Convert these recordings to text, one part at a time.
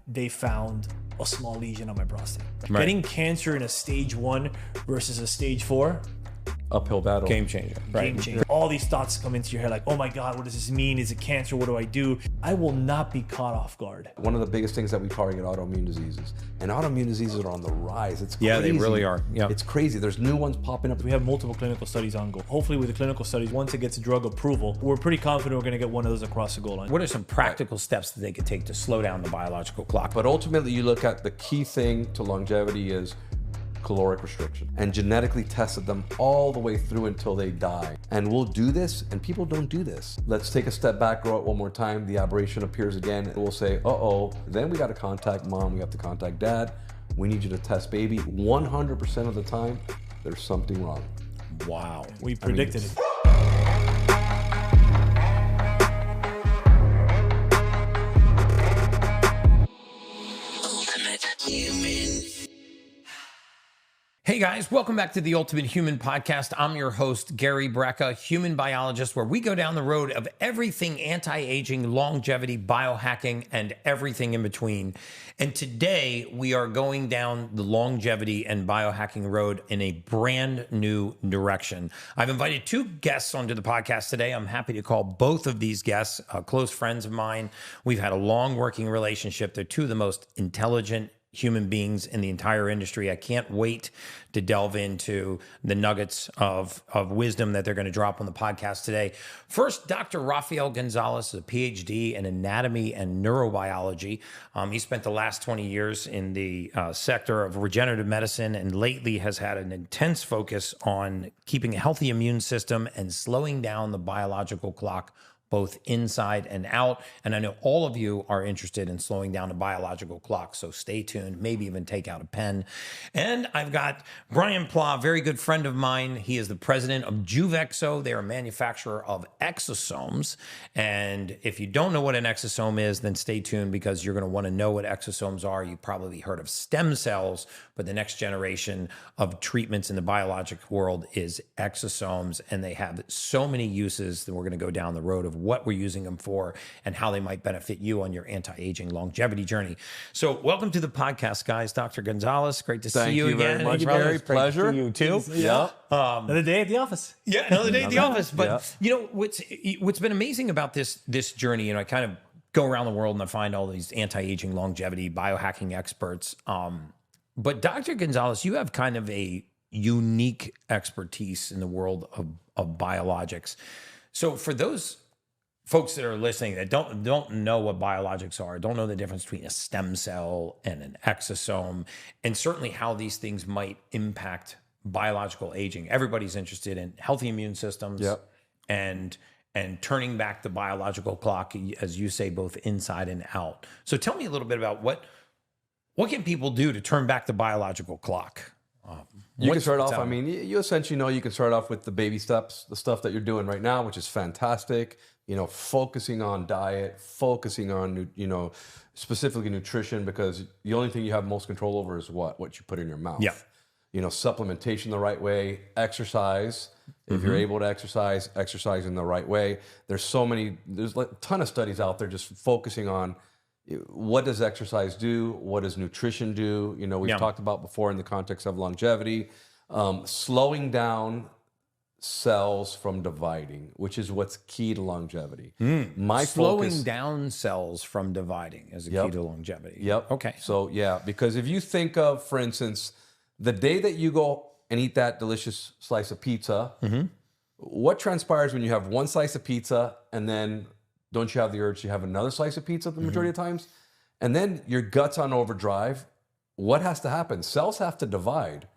they found a small lesion on my prostate. Right. Getting cancer in a stage 1 versus a stage 4, Uphill battle. Game changer. Right. game changer. All these thoughts come into your head like, oh my God, what does this mean? Is it cancer? What do I do? I will not be caught off guard. One of the biggest things that we target autoimmune diseases. And autoimmune diseases are on the rise. It's crazy. Yeah, they really are. Yeah. It's crazy. There's new ones popping up. We have multiple clinical studies ongoing. Hopefully with the clinical studies, once it gets drug approval, we're pretty confident we're going to get one of those across the goal line. What are some practical steps that they could take to slow down the biological clock? But ultimately, you look at the key thing to longevity is caloric restriction, and genetically tested them all the way through until they die. And we'll do this, and people don't do this. Let's take a step back, grow it one more time, the aberration appears again, and we'll say, uh-oh, then we got to contact mom, we have to contact dad, we need you to test baby. 100% of the time, there's something wrong. Wow. We predicted it. Hey guys, welcome back to the Ultimate Human Podcast. I'm your host, Gary Brecka, human biologist, where we go down the road of everything anti-aging, longevity, biohacking, and everything in between. And today we are going down the longevity and biohacking road in a brand new direction. I've invited two guests onto the podcast today. I'm happy to call both of these guests close friends of mine. We've had a long working relationship. They're two of the most intelligent human beings in the entire industry. I can't wait to delve into the nuggets of wisdom that they're going to drop on the podcast today. First, Dr. Rafael Gonzalez is a PhD in anatomy and neurobiology. He spent the last 20 years in the sector of regenerative medicine and lately has had an intense focus on keeping a healthy immune system and slowing down the biological clock both inside and out. And I know all of you are interested in slowing down the biological clock, so stay tuned, maybe even take out a pen. And I've got Brian Pla, a very good friend of mine. He is the president of JuveXO. They're a manufacturer of exosomes. And if you don't know what an exosome is, then stay tuned because you're going to want to know what exosomes are. You've probably heard of stem cells, but the next generation of treatments in the biologic world is exosomes. And they have so many uses that we're going to go down the road of what we're using them for and how they might benefit you on your anti-aging longevity journey. So welcome to the podcast, guys. Dr. Gonzalez, great to see you again. Thank you very much, Brother, Gary. it's great Pleasure. to see you too. Yeah. Another day at the office. Yeah, another day at the office. But Yeah. you know what's been amazing about this journey, I kind of go around the world and I find all these anti-aging, longevity, biohacking experts. But Dr. Gonzalez, you have kind of a unique expertise in the world of biologics. So for those folks that are listening that don't know what biologics are, don't know the difference between a stem cell and an exosome, and certainly how these things might impact biological aging. Everybody's interested in healthy immune systems. Yep. and turning back the biological clock, as you say, both inside and out. So tell me a little bit about what can people do to turn back the biological clock? You can start off, I mean, you essentially know you can start off with the baby steps, the stuff that you're doing right now, which is fantastic. Focusing on diet, focusing on, specifically nutrition, because the only thing you have most control over is what you put in your mouth. Yeah. Supplementation the right way, exercise. If you're able to exercise in the right way. There's a ton of studies out there just focusing on what does exercise do? What does nutrition do? We've talked about before in the context of longevity, slowing down cells from dividing, which is what's key to longevity. Slowing down cells from dividing is a key to longevity. Yep. Okay. So because if you think of, for instance, the day that you go and eat that delicious slice of pizza, what transpires when you have one slice of pizza and then don't you have the urge to have another slice of pizza the majority of times? And then your gut's on overdrive. What has to happen? Cells have to divide.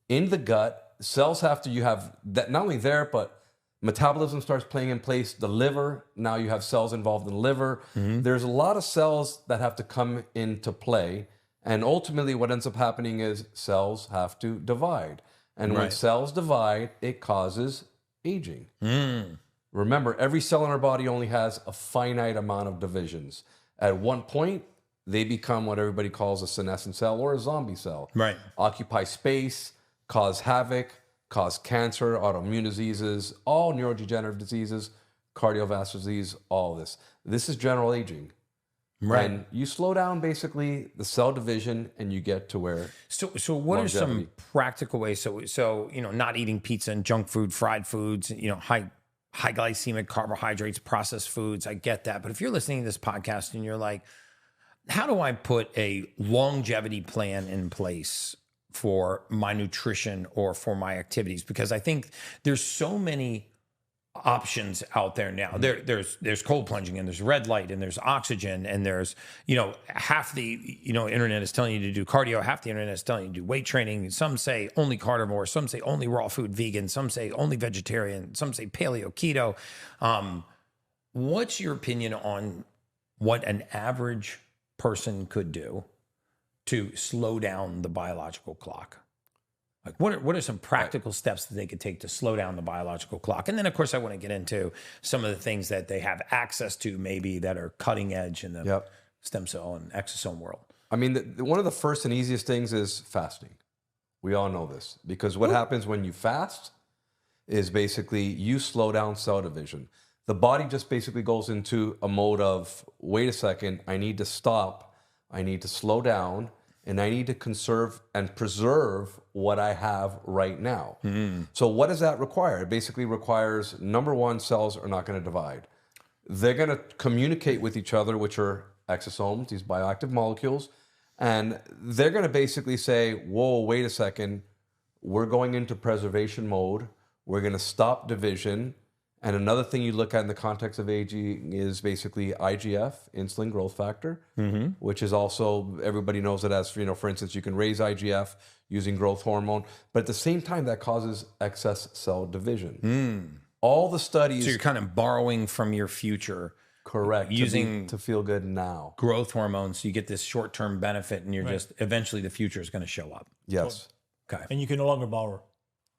In the gut, cells have to, you have that not only there, but metabolism starts playing in place. The liver, now you have cells involved in the liver. There's a lot of cells that have to come into play. And ultimately what ends up happening is cells have to divide. And when cells divide, it causes aging. Remember, every cell in our body only has a finite amount of divisions. At one point, they become what everybody calls a senescent cell or a zombie cell. Right. Occupy space, cause havoc, cause cancer, autoimmune diseases, all neurodegenerative diseases, cardiovascular disease, all this. This is general aging. Right. And you slow down basically the cell division and you get to where. So what are some practical ways? So, not eating pizza and junk food, fried foods, high glycemic carbohydrates, processed foods. I get that. But if you're listening to this podcast and you're like, how do I put a longevity plan in place for my nutrition or for my activities? Because I think there's so many options out there now. There's cold plunging and there's red light and there's oxygen and there's, half the, internet is telling you to do cardio. Half the internet is telling you to do weight training. Some say only carnivore. Some say only raw food vegan. Some say only vegetarian. Some say paleo, keto. What's your opinion on what an average person could do to slow down the biological clock? Like what are some practical steps that they could take to slow down the biological clock? And then, of course, I want to get into some of the things that they have access to maybe that are cutting edge in the stem cell and exosome world. I mean, one of the first and easiest things is fasting. We all know this because what happens when you fast is basically you slow down cell division. The body just basically goes into a mode of, wait a second, I need to stop, I need to slow down, and I need to conserve and preserve what I have right now. So what does that require? It basically requires, number one, cells are not going to divide. They're going to communicate with each other, which are exosomes, these bioactive molecules, and they're going to basically say, whoa, wait a second, we're going into preservation mode, we're going to stop division. And another thing you look at in the context of aging is basically IGF, insulin growth factor, which is also, everybody knows it as, for instance, you can raise IGF using growth hormone, but at the same time, that causes excess cell division. All the studies... So you're kind of borrowing from your future. Correct. Using to feel good now. Growth hormones, so you get this short-term benefit, and you're just, eventually the future is going to show up. Yes. Okay. And you can no longer borrow.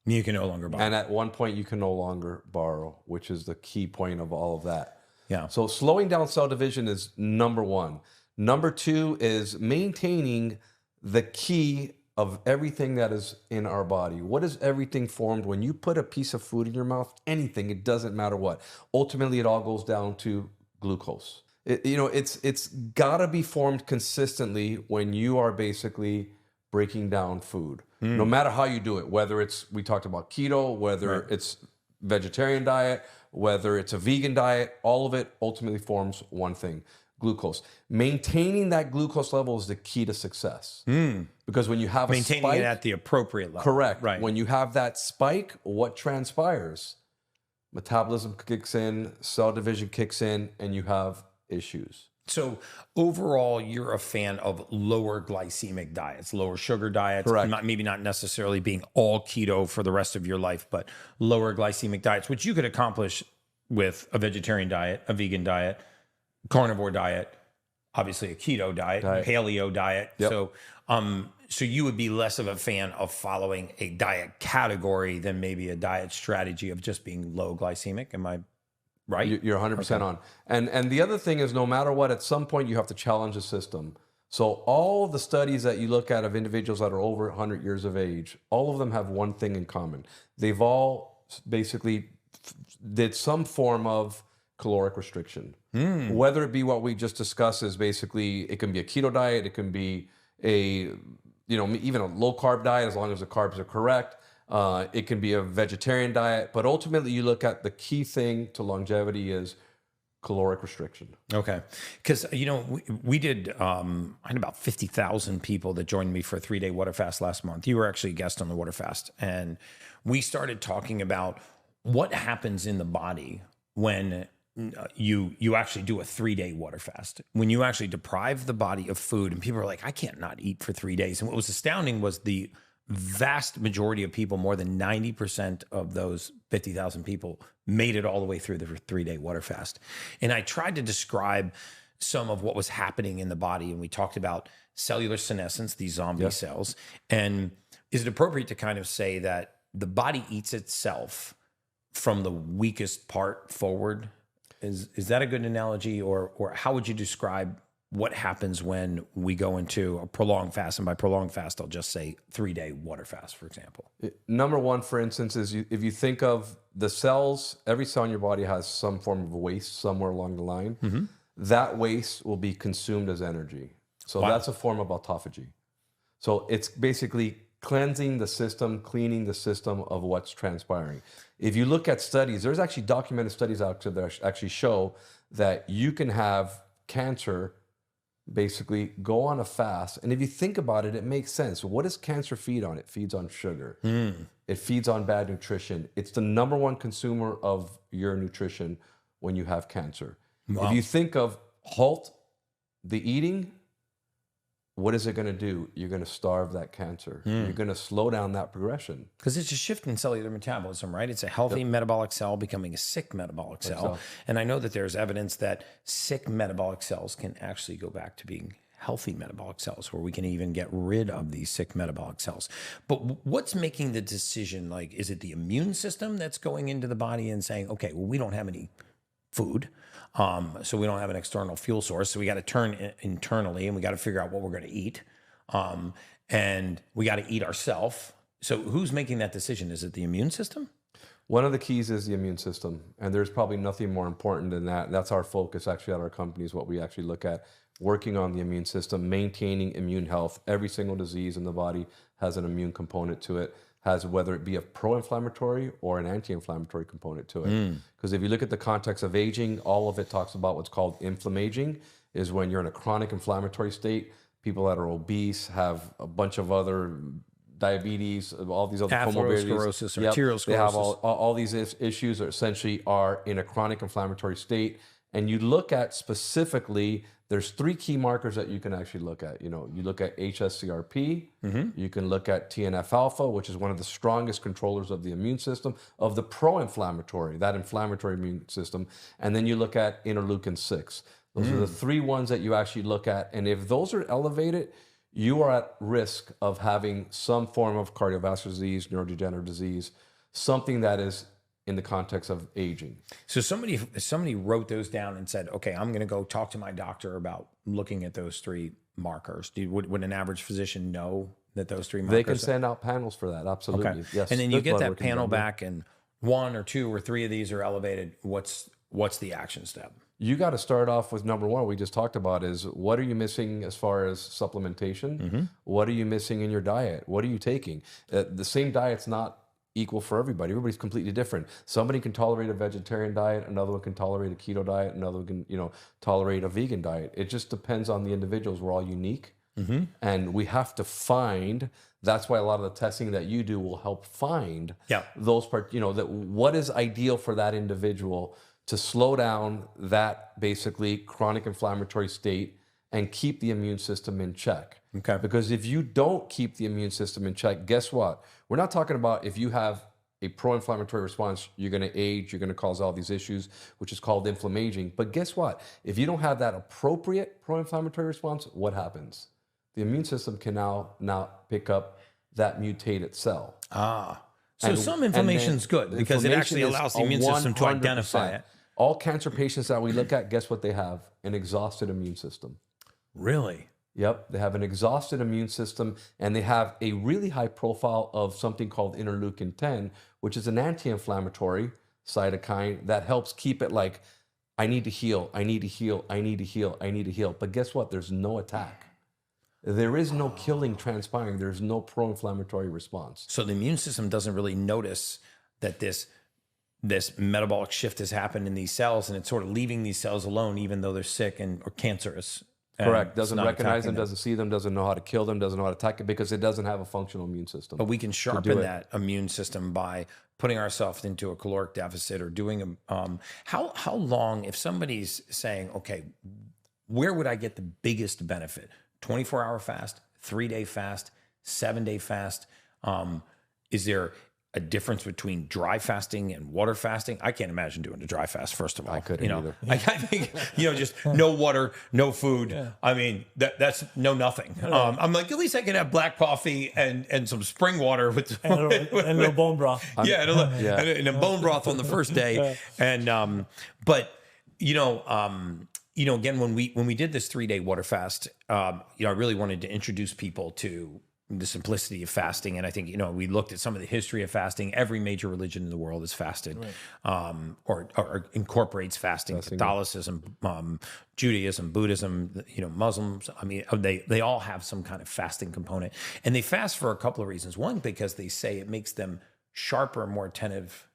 You can no longer borrow. And at one point, you can no longer borrow, which is the key point of all of that. Yeah. So slowing down cell division is number one. Number two is maintaining the key of everything that is in our body. What is everything formed? When you put a piece of food in your mouth, anything, it doesn't matter what. Ultimately, it all goes down to glucose. It's got to be formed consistently when you are basically breaking down food. No matter how you do it, whether we talked about keto, whether it's vegetarian diet, whether it's a vegan diet, all of it ultimately forms one thing, glucose. Maintaining that glucose level is the key to success. Because when you have maintaining a spike, it at the appropriate level. correct. Right. When you have that spike, what transpires? Metabolism kicks in, cell division kicks in, and you have issues. So overall, you're a fan of lower glycemic diets, lower sugar diets, Correct. maybe not necessarily being all keto for the rest of your life, but lower glycemic diets, which you could accomplish with a vegetarian diet, a vegan diet, carnivore diet, obviously a keto diet. Paleo diet. Yep. So you would be less of a fan of following a diet category than maybe a diet strategy of just being low glycemic. Am I right? You're 100% on. And the other thing is, no matter what, at some point you have to challenge the system. So all the studies that you look at of individuals that are over 100 years of age, all of them have one thing in common. They've all basically did some form of caloric restriction. Whether it be what we just discussed is basically, it can be a keto diet, it can be even a low carb diet as long as the carbs are correct. It can be a vegetarian diet, but ultimately you look at the key thing to longevity is caloric restriction. Okay. Because, we did, I had about 50,000 people that joined me for a 3-day water fast last month. You were actually a guest on the water fast. And we started talking about what happens in the body when you actually do a 3-day water fast, when you actually deprive the body of food. And people are like, I can't not eat for 3 days. And what was astounding was the vast majority of people, more than 90% of those 50,000 people, made it all the way through the 3-day water fast. And I tried to describe some of what was happening in the body. And we talked about cellular senescence, these zombie cells. And is it appropriate to kind of say that the body eats itself from the weakest part forward? Is that a good analogy? Or how would you describe what happens when we go into a prolonged fast? And by prolonged fast, I'll just say 3-day water fast, for example. Number one, for instance, is if you think of the cells, every cell in your body has some form of waste somewhere along the line. that waste will be consumed as energy. So that's a form of autophagy. So it's basically cleansing the system, cleaning the system of what's transpiring. If you look at studies, there's actually documented studies out there that actually show that you can have cancer basically go on a fast. And if you think about it, it makes sense. What does cancer feed on? It feeds on sugar. It feeds on bad nutrition. It's the number one consumer of your nutrition when you have cancer. Wow. If you think of halt the eating, what is it going to do? You're going to starve that cancer. You're going to slow down that progression. Because it's a shift in cellular metabolism, right? It's a healthy metabolic cell becoming a sick metabolic cell. And I know that there's evidence that sick metabolic cells can actually go back to being healthy metabolic cells, where we can even get rid of these sick metabolic cells. But what's making the decision? Like, is it the immune system that's going into the body and saying, okay, well, we don't have any food, so we don't have an external fuel source, so we got to turn internally, and we got to figure out what we're going to eat, and we got to eat ourselves. So who's making that decision? Is it the immune system? One of the keys is the immune system, and there's probably nothing more important than that. That's our focus actually at our company, is what we actually look at, working on the immune system, maintaining immune health. Every single disease in the body has an immune component to it, has whether it be a pro-inflammatory or an anti-inflammatory component to it. Because if you look at the context of aging, all of it talks about what's called inflammaging, is when you're in a chronic inflammatory state. People that are obese have a bunch of other diabetes, all these other comorbidities. Atherosclerosis, arterial sclerosis. They have all these issues are essentially are in a chronic inflammatory state. And you look at specifically, there's 3 key markers that you can actually look at. You know, you look at HSCRP, you can look at TNF alpha, which is one of the strongest controllers of the immune system, of the pro-inflammatory, that inflammatory immune system. And then you look at interleukin 6. Those are the 3 ones that you actually look at. And if those are elevated, you are at risk of having some form of cardiovascular disease, neurodegenerative disease, something that is in the context of aging. So somebody wrote those down and said, okay, I'm going to go talk to my doctor about looking at those 3 markers. Would an average physician know that those 3 markers? They can send out panels for that, absolutely. Okay. Yes. And then you get that panel back and 1 or 2 or 3 of these are elevated. What's the action step? You got to start off with number 1, we just talked about, is what are you missing as far as supplementation? What are you missing in your diet? What are you taking? The same diet's not equal for everybody. Everybody's completely different. Somebody can tolerate a vegetarian diet, another one can tolerate a keto diet, another one can, tolerate a vegan diet. It just depends on the individuals. We're all unique. And we have to find, that's why a lot of the testing that you do will help find those parts, that what is ideal for that individual to slow down that basically chronic inflammatory state and keep the immune system in check. Okay. Because if you don't keep the immune system in check, guess what? We're not talking about if you have a pro-inflammatory response, you're going to age, you're going to cause all these issues, which is called inflammaging. But guess what? If you don't have that appropriate pro-inflammatory response, what happens? The immune system can now pick up that mutated cell. So some inflammation is good because it actually allows the immune system to identify it. All cancer patients that we look at, guess what they have? An exhausted immune system. Really? Yep, they have an exhausted immune system, and they have a really high profile of something called interleukin 10, which is an anti-inflammatory cytokine that helps keep it like, I need to heal, I need to heal, I need to heal, I need to heal. But guess what? There's no attack. There is no killing transpiring. There's no pro-inflammatory response. So the immune system doesn't really notice that this metabolic shift has happened in these cells, and it's sort of leaving these cells alone, even though they're sick or cancerous. Correct. Doesn't recognize them, doesn't see them, doesn't know how to kill them, doesn't know how to attack it because it doesn't have a functional immune system. But we can sharpen that immune system by putting ourselves into a caloric deficit or doing how long, if somebody's saying, okay, where would I get the biggest benefit? 24-hour fast, 3-day fast, 7-day fast? Is there a difference between dry fasting and water fasting? I can't imagine doing a dry fast, first of all. I couldn't either. I think, just no water, no food. Yeah. I mean, that's nothing. I'm like, at least I can have black coffee and some spring water with and a little bone broth. And a bone broth on the first day. And but again, when we did this 3-day water fast, I really wanted to introduce people to the simplicity of fasting. And I think, we looked at some of the history of fasting. Every major religion in the world is fasted, or incorporates fasting. Catholicism, Judaism, Buddhism, Muslims. I mean, they all have some kind of fasting component, and they fast for a couple of reasons. One, because they say it makes them sharper, more attentive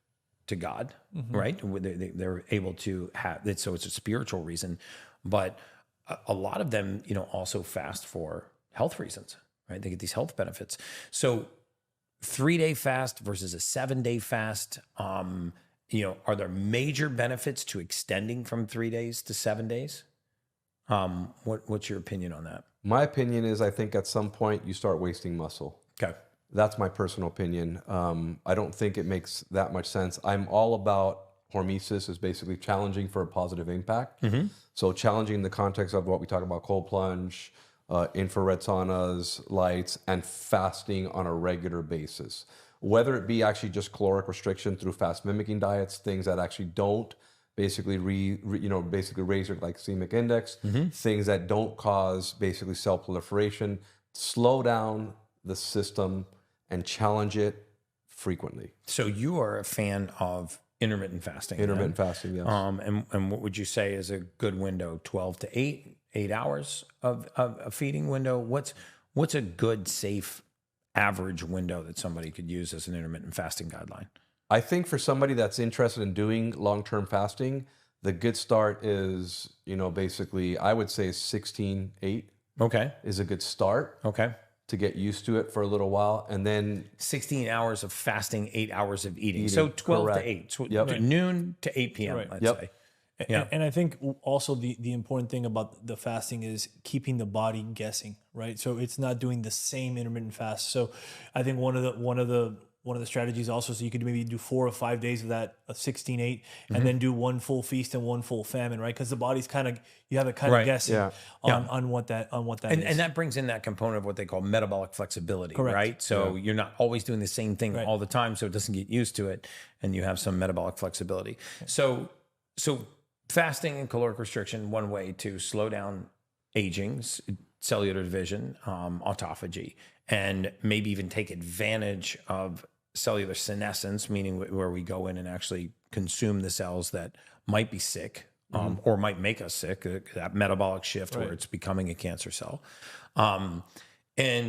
to God, right? They're able to have it. So it's a spiritual reason, but a lot of them, also fast for health reasons. Right? They get these health benefits. So 3-day fast versus a 7-day fast, are there major benefits to extending from 3 days to 7 days? What's your opinion on that? My opinion is I think at some point you start wasting muscle. Okay. That's my personal opinion. I don't think it makes that much sense. I'm all about hormesis, is basically challenging for a positive impact. So challenging in the context of what we talk about, cold plunge, infrared saunas, lights, and fasting on a regular basis. Whether it be actually just caloric restriction through fast mimicking diets, things that actually don't basically basically raise your glycemic index, things that don't cause basically cell proliferation, slow down the system and challenge it frequently. So you are a fan of intermittent fasting. Intermittent fasting, yes. And what would you say is a good window? 12 to 8 hours of a feeding window? What's a good, safe, average window that somebody could use as an intermittent fasting guideline? I think for somebody that's interested in doing long-term fasting, the good start is, basically, I would say 16-8. Okay. Is a good start. Okay. To get used to it for a little while, and then 16 hours of fasting, 8 hours of eating. So 12 correct. to 8. So Yep. noon to 8 p.m., Right. let's Yep. say. And I think also the important thing about the fasting is keeping the body guessing, right? So it's not doing the same intermittent fast. So I think one of the strategies also, so you could maybe do 4 or 5 days of that 16-8, and then do one full feast and one full famine, right? Because the body's you have it kind of guessing on what that is. And that brings in that component of what they call metabolic flexibility, Correct. right? So you're not always doing the same thing all the time, so it doesn't get used to it, and you have some metabolic flexibility. So fasting and caloric restriction, one way to slow down aging, cellular division, autophagy, and maybe even take advantage of cellular senescence, meaning where we go in and actually consume the cells that might be sick or might make us sick, that metabolic shift where it's becoming a cancer cell. And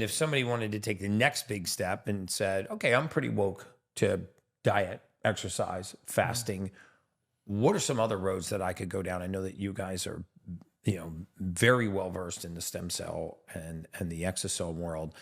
if somebody wanted to take the next big step and said, okay, I'm pretty woke to diet, exercise, fasting, what are some other roads that I could go down? I know that you guys are, very well versed in the stem cell and the exosome world,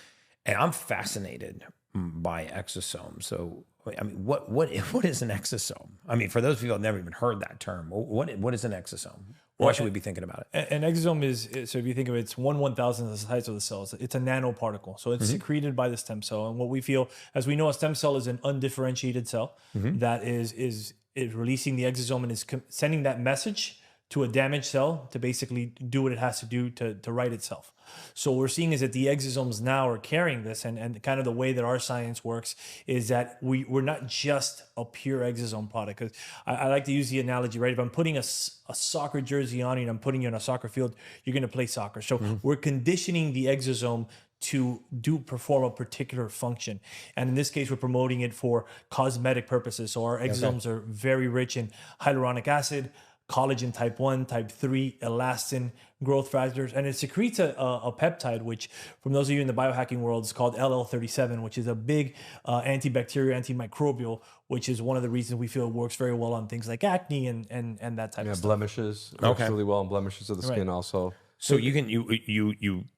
and I'm fascinated by exosomes. So, I mean, what is an exosome? I mean, for those people who have never even heard that term, what is an exosome? Why should we be thinking about it? An exosome is, so if you think of it, it's 1/1000th the size of the cells. It's a nanoparticle. So it's secreted by the stem cell. And what we feel, as we know, a stem cell is an undifferentiated cell that is releasing the exosome and is sending that message to a damaged cell to basically do what it has to do to right itself. So what we're seeing is that the exosomes now are carrying this, and kind of the way that our science works is that we're not just a pure exosome product. Because I like to use the analogy, right? If I'm putting a soccer jersey on you and I'm putting you on a soccer field, you're going to play soccer. So we're conditioning the exosome to perform a particular function. And in this case, we're promoting it for cosmetic purposes. So our exosomes are very rich in hyaluronic acid, collagen type 1, type 3, elastin, growth factors, and it secretes a peptide, which from those of you in the biohacking world is called LL37, which is a big antibacterial, antimicrobial, which is one of the reasons we feel it works very well on things like acne and that type of stuff. Blemishes. Works really well on blemishes of the skin also. So you can you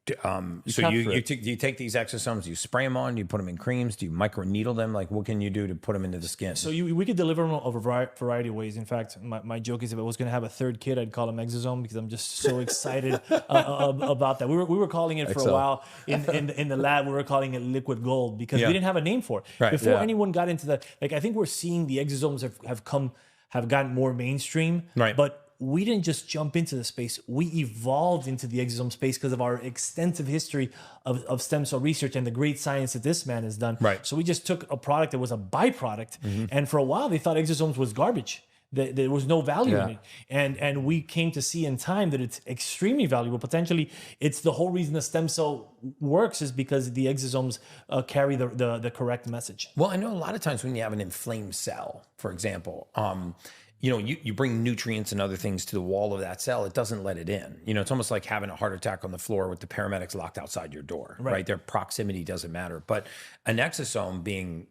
take these exosomes, you spray them on, you put them in creams, do you microneedle them? Like, what can you do to put them into the skin? So we could deliver them a variety of ways. In fact, my joke is if I was going to have a third kid, I'd call him Exosome because I'm just so excited about that. We were calling it for a while in the lab. We were calling it liquid gold because we didn't have a name for it. Right. Before anyone got into that, like I think we're seeing the exosomes have gotten more mainstream. Right. But we didn't just jump into the space. We evolved into the exosome space because of our extensive history of stem cell research and the great science that this man has done. Right. So we just took a product that was a byproduct. And for a while, they thought exosomes was garbage. there was no value in it. And we came to see in time that it's extremely valuable. Potentially, it's the whole reason the stem cell works is because the exosomes carry the correct message. Well, I know a lot of times when you have an inflamed cell, for example, you bring nutrients and other things to the wall of that cell, it doesn't let it in. It's almost like having a heart attack on the floor with the paramedics locked outside your door, right? Their proximity doesn't matter. But an exosome being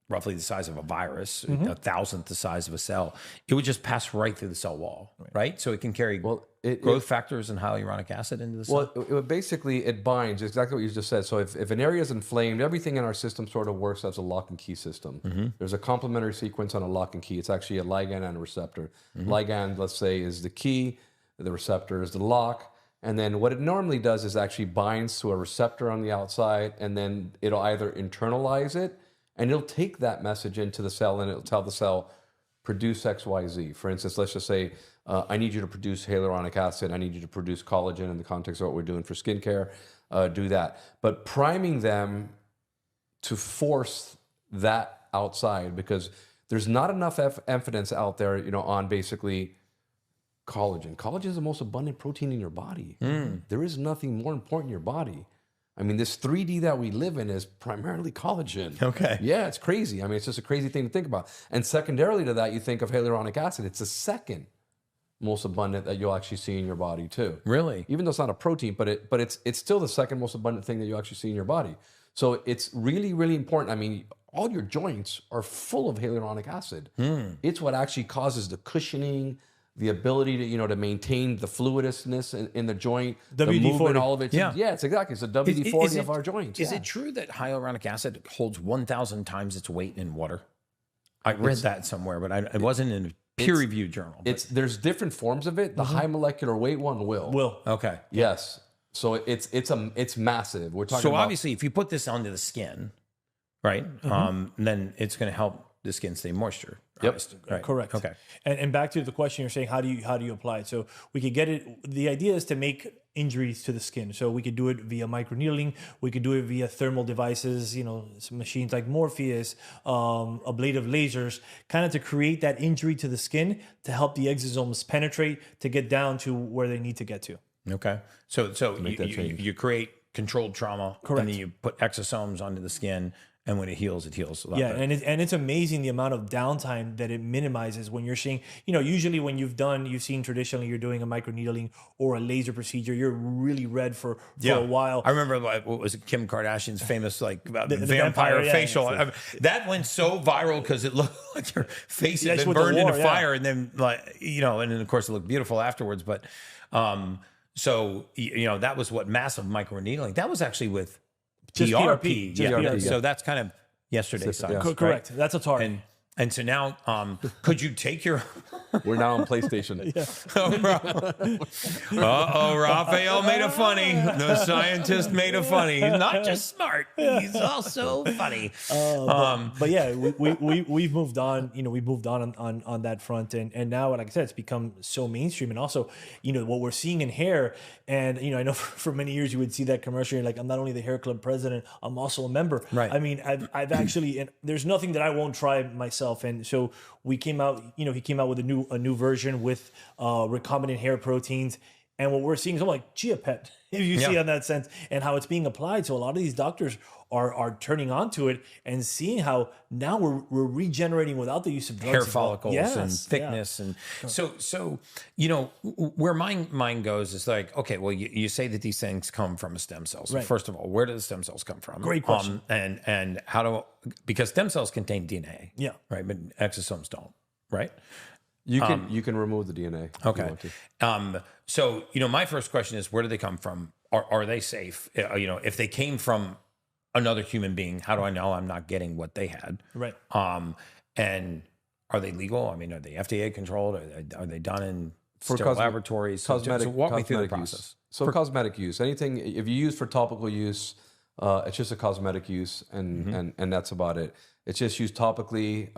roughly the size of a virus, a thousandth the size of a cell, it would just pass right through the cell wall, right? So it can carry growth factors and hyaluronic acid into the cell. Well, basically, it binds exactly what you just said. So if an area is inflamed, everything in our system sort of works as a lock and key system. There's a complementary sequence on a lock and key. It's actually a ligand and a receptor. Ligand, let's say, is the key. The receptor is the lock. And then what it normally does is actually binds to a receptor on the outside, and then it'll either internalize it, and it'll take that message into the cell, and it'll tell the cell, produce X, Y, Z. For instance, let's just say, I need you to produce hyaluronic acid. I need you to produce collagen in the context of what we're doing for skincare. Do that. But priming them to force that outside, because there's not enough evidence out there, on basically collagen. Collagen is the most abundant protein in your body. There is nothing more important in your body. I mean, this 3D that we live in is primarily collagen. Okay. Yeah, it's crazy. I mean, it's just a crazy thing to think about. And secondarily to that, you think of hyaluronic acid. It's the second most abundant that you'll actually see in your body too. Really? Even though it's not a protein, but it's still the second most abundant thing that you actually see in your body. So it's really, really important. I mean, all your joints are full of hyaluronic acid. It's what actually causes the cushioning, the ability to to maintain the fluidousness in the joint, the movement, all of it. Yeah, it's exactly. It's a WD-40 of our joints. Is it true that hyaluronic acid holds 1,000 times its weight in water? I read that somewhere, but it wasn't in a peer-reviewed journal. There's different forms of it. The high molecular weight one will. Okay. Yes. So it's massive. We're talking. So obviously, if you put this onto the skin, right, then it's going to help the skin stay moisture. Yep. Right. Correct. Okay. And back to the question you're saying, how do you apply it? So we could get it. The idea is to make injuries to the skin. So we could do it via microneedling. We could do it via thermal devices. Some machines like Morpheus, ablative lasers, kind of to create that injury to the skin to help the exosomes penetrate to get down to where they need to get to. Okay. So you create controlled trauma, and then you put exosomes onto the skin. And when it heals a lot better. And it's amazing the amount of downtime that it minimizes when you're seeing, usually when you've seen traditionally you're doing a microneedling or a laser procedure, you're really red for a while. I remember what was it, Kim Kardashian's famous the vampire facial. That went so viral because it looked like your face had been burned into fire, and then and then of course it looked beautiful afterwards. But so that was what massive microneedling. That was actually with PRP. PRP. So that's kind of yesterday's science. Correct. Right? That's a target. And so now, could you take your... We're now on PlayStation. Rafael made a funny. The scientist made a funny. He's not just smart. He's also funny. But yeah, we've moved on. We've moved on that front, and now, like I said, it's become so mainstream. And also, what we're seeing in hair. And I know for many years you would see that commercial. You're like, I'm not only the hair club president, I'm also a member. Right. I mean, I've actually, and there's nothing that I won't try myself. And so we came out, he came out with a new version with recombinant hair proteins. And what we're seeing is like Chia Pet, if you see on that sense, and how it's being applied. So a lot of these doctors are turning onto it and seeing how now we're regenerating without the use of drugs. Hair follicles and thickness. And so where my mind goes is like, okay, well, you say that these things come from a stem cell. So first of all, where do the stem cells come from? Great question. And because stem cells contain DNA. Yeah. Right. But exosomes don't. Right. You can remove the DNA. Okay. So my first question is, where do they come from? Are they safe? If they came from another human being, how do I know I'm not getting what they had? Right. And are they legal? I mean, are they FDA controlled? Are they done in sterile laboratories? So walk me through the process. So cosmetic use, anything if you use for topical use, it's just a cosmetic use, and that's about it. It's just used topically,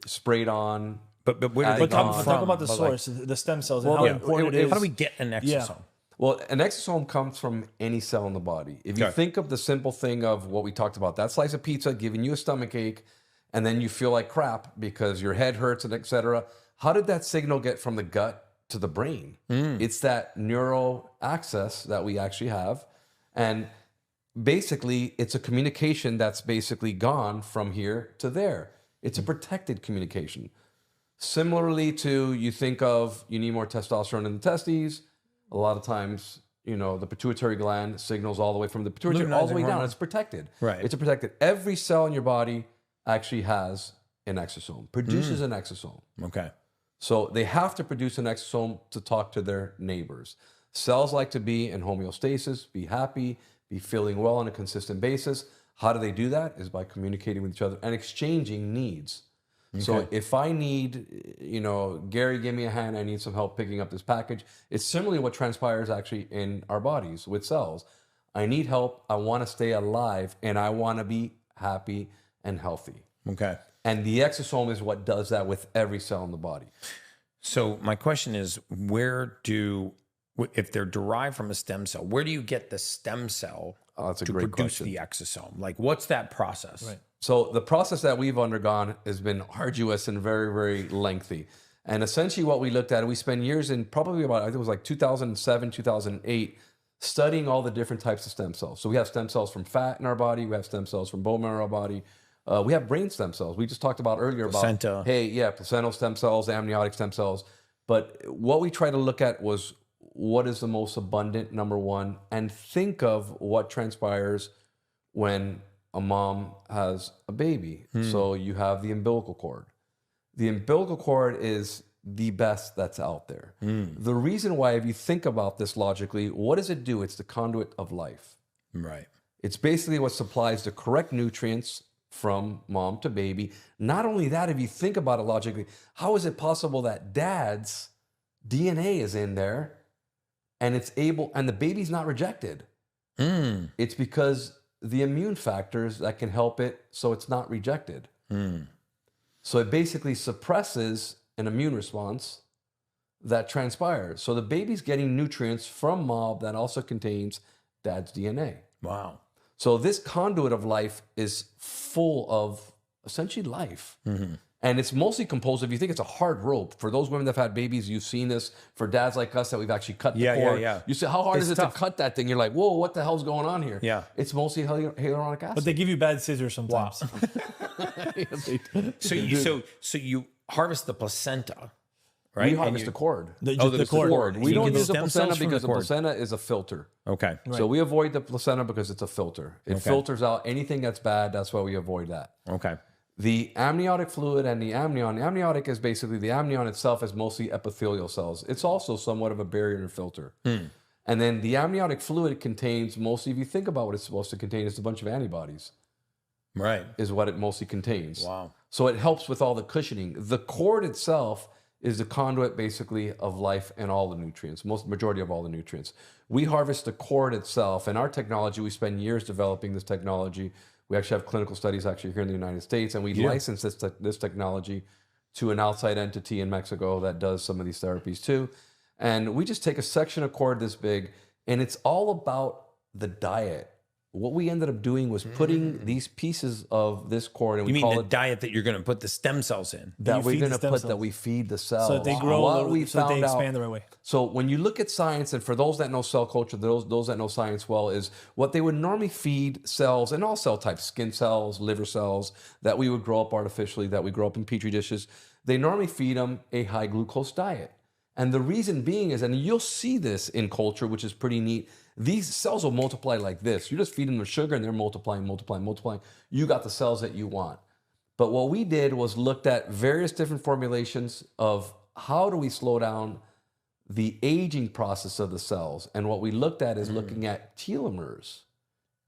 sprayed on. But where do they come from? Talk about the source, the stem cells, and how important it is. How do we get an exosome? Yeah. Well, an exosome comes from any cell in the body. If you think of the simple thing of what we talked about, that slice of pizza giving you a stomach ache, and then you feel like crap because your head hurts and etc. how did that signal get from the gut to the brain? It's that neural access that we actually have. And basically, it's a communication that's basically gone from here to there. It's a protected communication. Similarly to, you think of, you need more testosterone in the testes. A lot of times, you know, the pituitary gland signals all the way from the pituitary all the way down. It's protected. Right. It's protected. Every cell in your body actually has an exosome, produces an exosome. Okay. So they have to produce an exosome to talk to their neighbors. Cells like to be in homeostasis, be happy, be feeling well on a consistent basis. How do they do that? Is by communicating with each other and exchanging needs. Okay. So if I need, you know, Gary, give me a hand, I need some help picking up this package. It's similarly what transpires actually in our bodies with cells. I need help, I want to stay alive, and I want to be happy and healthy. Okay. And the exosome is what does that with every cell in the body. So my question is, if they're derived from a stem cell, where do you get the stem cell that's a to great produce question. the exosome? Like, what's that process? Right. So the process that we've undergone has been arduous and very, very lengthy. And essentially what we looked at, we spent years in probably about, I think it was like 2007, 2008, studying all the different types of stem cells. So we have stem cells from fat in our body. We have stem cells from bone marrow in our body. We have brain stem cells. We just talked about earlier Placenta. about, placental stem cells, amniotic stem cells. But what we tried to look at was what is the most abundant, number one, and think of what transpires when a mom has a baby. So you have the umbilical cord. The umbilical cord is the best that's out there. The reason why, if you think about this logically, what does it do? It's the conduit of life. Right. It's basically what supplies the correct nutrients from mom to baby. Not only that, if you think about it logically, how is it possible that dad's DNA is in there and the baby's not rejected? It's because the immune factors that can help it so it's not rejected. So it basically suppresses an immune response that transpires. So the baby's getting nutrients from mom that also contains dad's DNA. Wow. So this conduit of life is full of essentially life. And it's mostly composed of, you think it's a hard rope. For those women that have had babies, you've seen this. For dads like us that we've actually cut the cord. You say, how hard is it to cut that thing? You're like, whoa, what the hell's going on here? Yeah. It's mostly hyaluronic acid. But they give you bad scissors sometimes. So you harvest the placenta, right? We harvest the cord. The cord. cord. We don't use the stem cells placenta from because the the cord. placenta is a filter. Okay. So we avoid the placenta because it's a filter. It filters out anything that's bad. That's why we avoid that. Okay. The amniotic fluid and the amniotic is basically, the amnion itself is mostly epithelial cells. It's also somewhat of a barrier and filter. And then the amniotic fluid contains mostly, if you think about what it's supposed to contain, it's a bunch of antibodies. Right. Is what it mostly contains. Wow. So it helps with all the cushioning. The cord itself is the conduit basically of life and all the nutrients, majority of all the nutrients. We harvest the cord itself, and our technology, we spend years developing this technology. We actually have clinical studies actually here in the United States, and we license this technology to an outside entity in Mexico that does some of these therapies too. And we just take a section of cord this big, and it's all about the diet. What we ended up doing was putting these pieces of this cord, and we call it diet that you're going to put the stem cells in. that we're going to put, that we feed the cells. So that they grow, so that they expand the right way. So when you look at science, and for those that know cell culture, those that know science well, is what they would normally feed cells, and all cell types, skin cells, liver cells, that we would grow up artificially, that we grow up in petri dishes, they normally feed them a high glucose diet. And the reason being is, and you'll see this in culture, which is pretty neat, these cells will multiply like this. You just feed them the sugar and they're multiplying. You got the cells that you want. But what we did was looked at various different formulations of how do we slow down the aging process of the cells. And what we looked at is looking at telomeres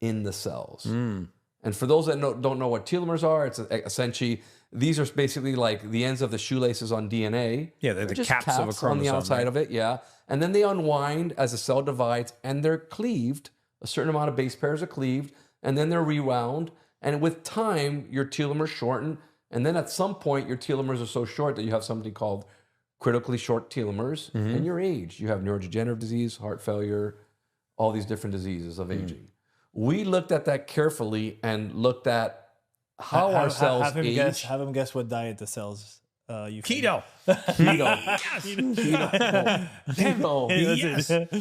in the cells. And for those that don't know what telomeres are, it's essentially, these are basically like the ends of the shoelaces on DNA. Yeah, they're the caps of a chromosome. On the outside of it, yeah. And then they unwind as the cell divides, and they're cleaved. A certain amount of base pairs are cleaved, and then they're rewound. And with time, your telomeres shorten. And then at some point, your telomeres are so short that you have something called critically short telomeres. And your age, you have neurodegenerative disease, heart failure, all these different diseases of aging. We looked at that carefully and looked at how our cells age. Have him guess what diet the cells Keto.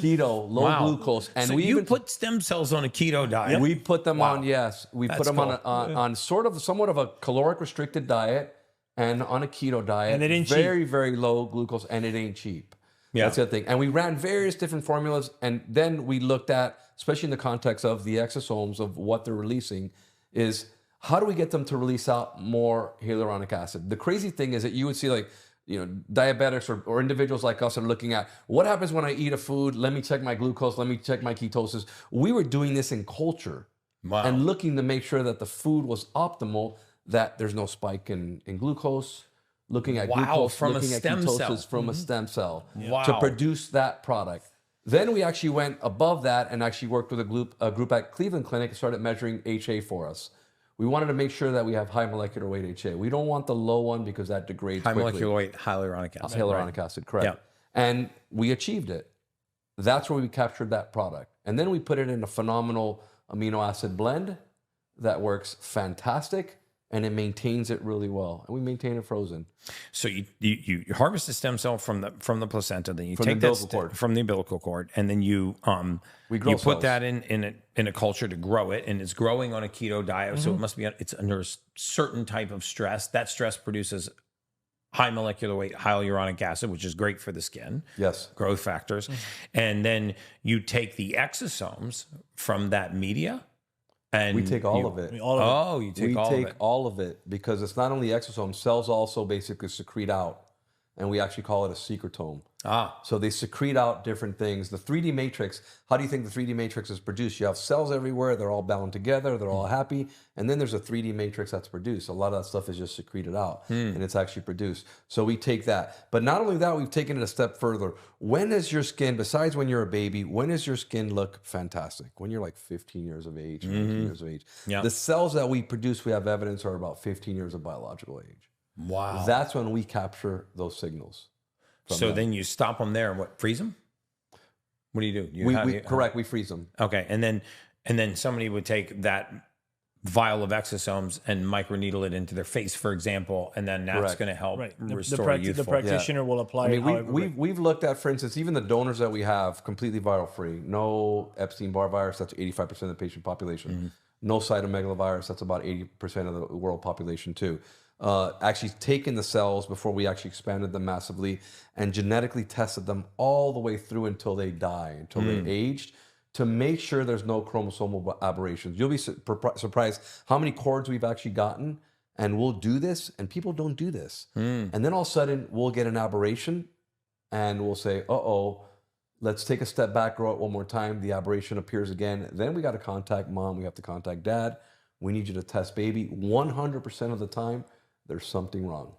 Keto, low glucose, and so we you even put stem cells on a keto diet. we put them on. Yes, we put them cool. on somewhat of a caloric restricted diet and on a keto diet. And it ain't very very low glucose, and it ain't cheap. Yeah. That's the other thing. And we ran various different formulas, and then we looked at, especially in the context of the exosomes of what they're releasing, is how do we get them to release out more hyaluronic acid? The crazy thing is that you would see diabetics or individuals like us are looking at what happens when I eat a food. Let me check my glucose. Let me check my ketosis. We were doing this in culture and looking to make sure that the food was optimal, that there's no spike in glucose. Looking at glucose, from looking a at stem ketosis cell. from a stem cell Wow. to produce that product. Then we actually went above that and actually worked with a group at Cleveland Clinic and started measuring HA for us. We wanted to make sure that we have high molecular weight HA. We don't want the low one because that degrades High quickly. molecular weight hyaluronic acid. Hyaluronic acid, correct. Yeah. And we achieved it. That's where we captured that product. And then we put it in a phenomenal amino acid blend that works fantastic, and it maintains it really well. And we maintain it frozen. So you harvest the stem cell from the placenta, then you From take the that umbilical cord. from the umbilical cord, and then you grow put cells. that in a culture to grow it, and it's growing on a keto diet, so it must be it's under a certain type of stress. That stress produces high molecular weight hyaluronic acid, which is great for the skin. Yes. Growth factors, and then you take the exosomes from that media. And We take all of it. All of it. You take We all take of it. all of it because it's not only exosomes. Cells also basically secrete out, and we actually call it a secretome. So they secrete out different things. The 3D matrix, how do you think the 3D matrix is produced? You have cells everywhere. They're all bound together. They're all happy. And then there's a 3D matrix that's produced. A lot of that stuff is just secreted out, and it's actually produced. So we take that. But not only that, we've taken it a step further. When is your skin, besides when you're a baby, when does your skin look fantastic? When you're like 15 years of age, 19 years of age. Yeah. The cells that we produce, we have evidence, are about 15 years of biological age. Wow. That's when we capture those signals. So then you stop them there and freeze them? What do you do? Correct. We freeze them. Okay, and then somebody would take that vial of exosomes and microneedle it into their face, for example, and then that's going to help restore youthful. The practitioner will apply it. We've looked at, for instance, even the donors that we have, completely viral free. No Epstein-Barr virus, that's 85% of the patient population. No cytomegalovirus, that's about 80% of the world population too. Actually taken the cells before we actually expanded them massively and genetically tested them all the way through until they die, until they aged, to make sure there's no chromosomal aberrations. You'll be surprised how many cords we've actually gotten, and we'll do this, and people don't do this. And then all of a sudden, we'll get an aberration, and we'll say, uh-oh, let's take a step back, grow it one more time. The aberration appears again. Then we got to contact mom. We have to contact dad. We need you to test baby. 100% of the time, there's something wrong.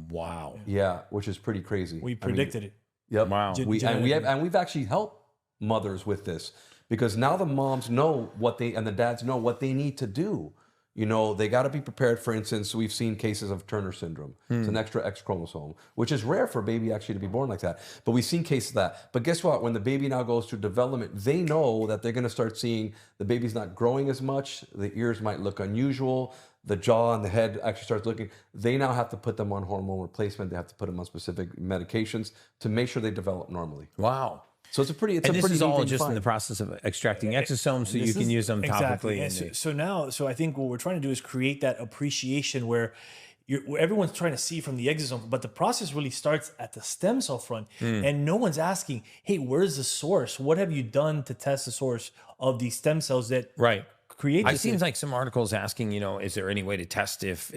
Wow. Yeah, which is pretty crazy. We predicted it. Yep. Wow. We've actually helped mothers with this because now the moms know and the dads know what they need to do. You know, they got to be prepared. For instance, we've seen cases of Turner syndrome. It's an extra X chromosome, which is rare for a baby actually to be born like that. But we've seen cases of that. But guess what? When the baby now goes through development, they know that they're going to start seeing the baby's not growing as much. The ears might look unusual. The jaw and the head actually starts looking. They now have to put them on hormone replacement. They have to put them on specific medications to make sure they develop normally. Wow. So it's a pretty And this is all just in the process of extracting exosomes so you can use them topically. Exactly. So I think what we're trying to do is create that appreciation where everyone's trying to see from the exosome, but the process really starts at the stem cell front, and no one's asking, "Hey, where's the source? What have you done to test the source of these stem cells that create?" I've seen like some articles asking, is there any way to test if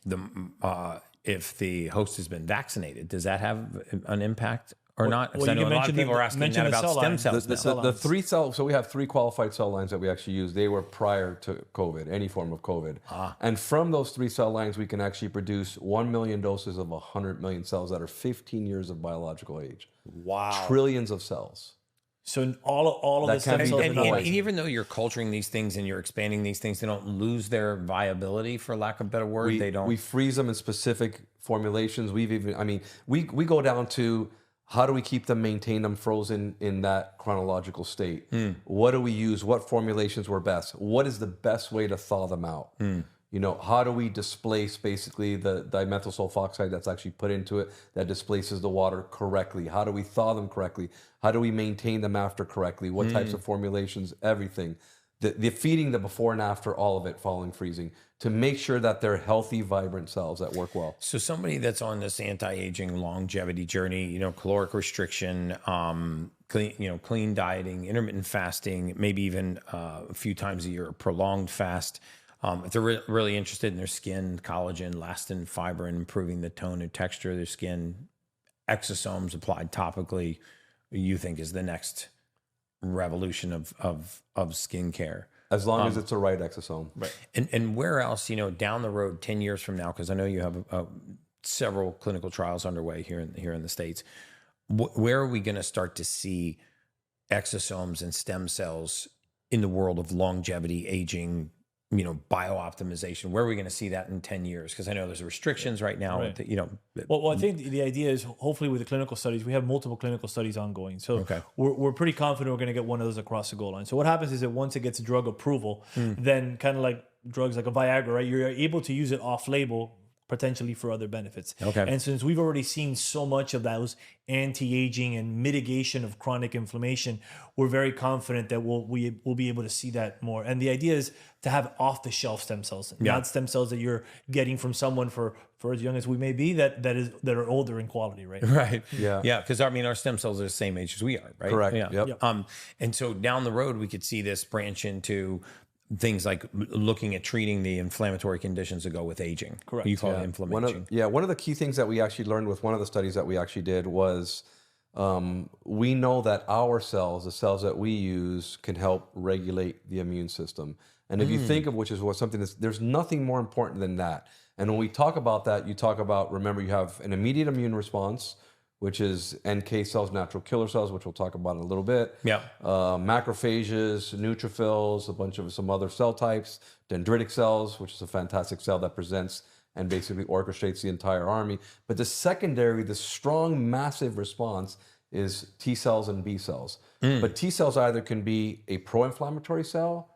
the host has been vaccinated? Does that have an impact? Or not? Because I know a lot of people are asking that about stem cells. The 3 cells, so we have 3 qualified cell lines that we actually use. They were prior to COVID, any form of COVID. And from those 3 cell lines, we can actually produce 1 million doses of 100 million cells that are 15 years of biological age. Wow. Trillions of cells. So all of the stem cells. And even though you're culturing these things and you're expanding these things, they don't lose their viability, for lack of a better word. We freeze them in specific formulations. We go down to, how do we keep them, maintain them frozen in that chronological state? What do we use? What formulations were best? What is the best way to thaw them out? how do we displace basically the dimethyl sulfoxide that's actually put into it that displaces the water correctly? How do we thaw them correctly? How do we maintain them after correctly? What types of formulations? Everything. The feeding, the before and after, all of it following freezing, to make sure that they're healthy, vibrant cells that work well. So somebody that's on this anti-aging longevity journey, caloric restriction, clean dieting, intermittent fasting, maybe even a few times a year, a prolonged fast. If they're really interested in their skin, collagen, elastin, fiber, and improving the tone and texture of their skin, exosomes applied topically, you think is the next revolution of skincare. As long as it's a right exosome. Right. And where else, down the road, 10 years from now, because I know you have several clinical trials underway here in the States, where are we going to start to see exosomes and stem cells in the world of longevity, aging, biooptimization? Where are we going to see that in 10 years? Because I know there's restrictions right now. Right. Well, I think the idea is hopefully with the clinical studies, we have multiple clinical studies ongoing. So we're pretty confident we're going to get one of those across the goal line. So what happens is that once it gets drug approval, then kind of like drugs like a Viagra, right? You're able to use it off label potentially for other benefits. Okay. And since we've already seen so much of those anti-aging and mitigation of chronic inflammation, we're very confident that we'll be able to see that more. And the idea is to have off-the-shelf stem cells, not stem cells that you're getting from someone for as young as we may be that are older in quality, right? Right. Yeah. Yeah. Because our stem cells are the same age as we are, right? Correct. Yeah. Yep. And so down the road, we could see this branch into things like looking at treating the inflammatory conditions that go with aging. Correct. You call it inflammaging. One of the key things that we actually learned with one of the studies that we actually did was we know that our cells, the cells that we use, can help regulate the immune system. And if you think of there's nothing more important than that. And when we talk about that, you talk about, remember, you have an immediate immune response, which is NK cells, natural killer cells, which we'll talk about in a little bit. Yeah. Macrophages, neutrophils, a bunch of some other cell types, dendritic cells, which is a fantastic cell that presents and basically orchestrates the entire army. But the secondary, the strong, massive response is T cells and B cells. But T cells either can be a pro-inflammatory cell,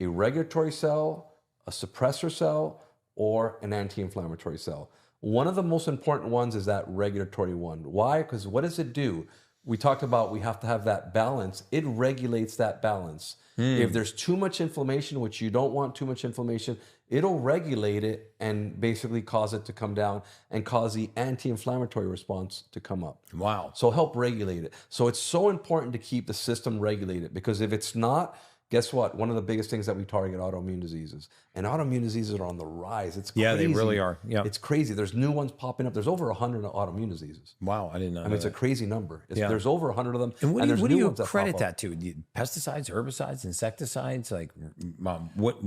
a regulatory cell, a suppressor cell, or an anti-inflammatory cell. One of the most important ones is that regulatory one. Why? Because what does it do? We talked about we have to have that balance. It regulates that balance. If there's too much inflammation, which you don't want too much inflammation, it'll regulate it and basically cause it to come down and cause the anti-inflammatory response to come up. Wow. So help regulate it. So it's so important to keep the system regulated, because if it's not, guess what? One of the biggest things that we target, autoimmune diseases. And autoimmune diseases are on the rise. It's crazy. Yeah, they really are. Yeah. It's crazy. There's new ones popping up. There's over 100 autoimmune diseses. Wow, I didn't know. I mean, it's a crazy number. There's over 100 of them. And what there's do new you ones that credit pop up. that to? Pesticides, herbicides, insecticides? Like, what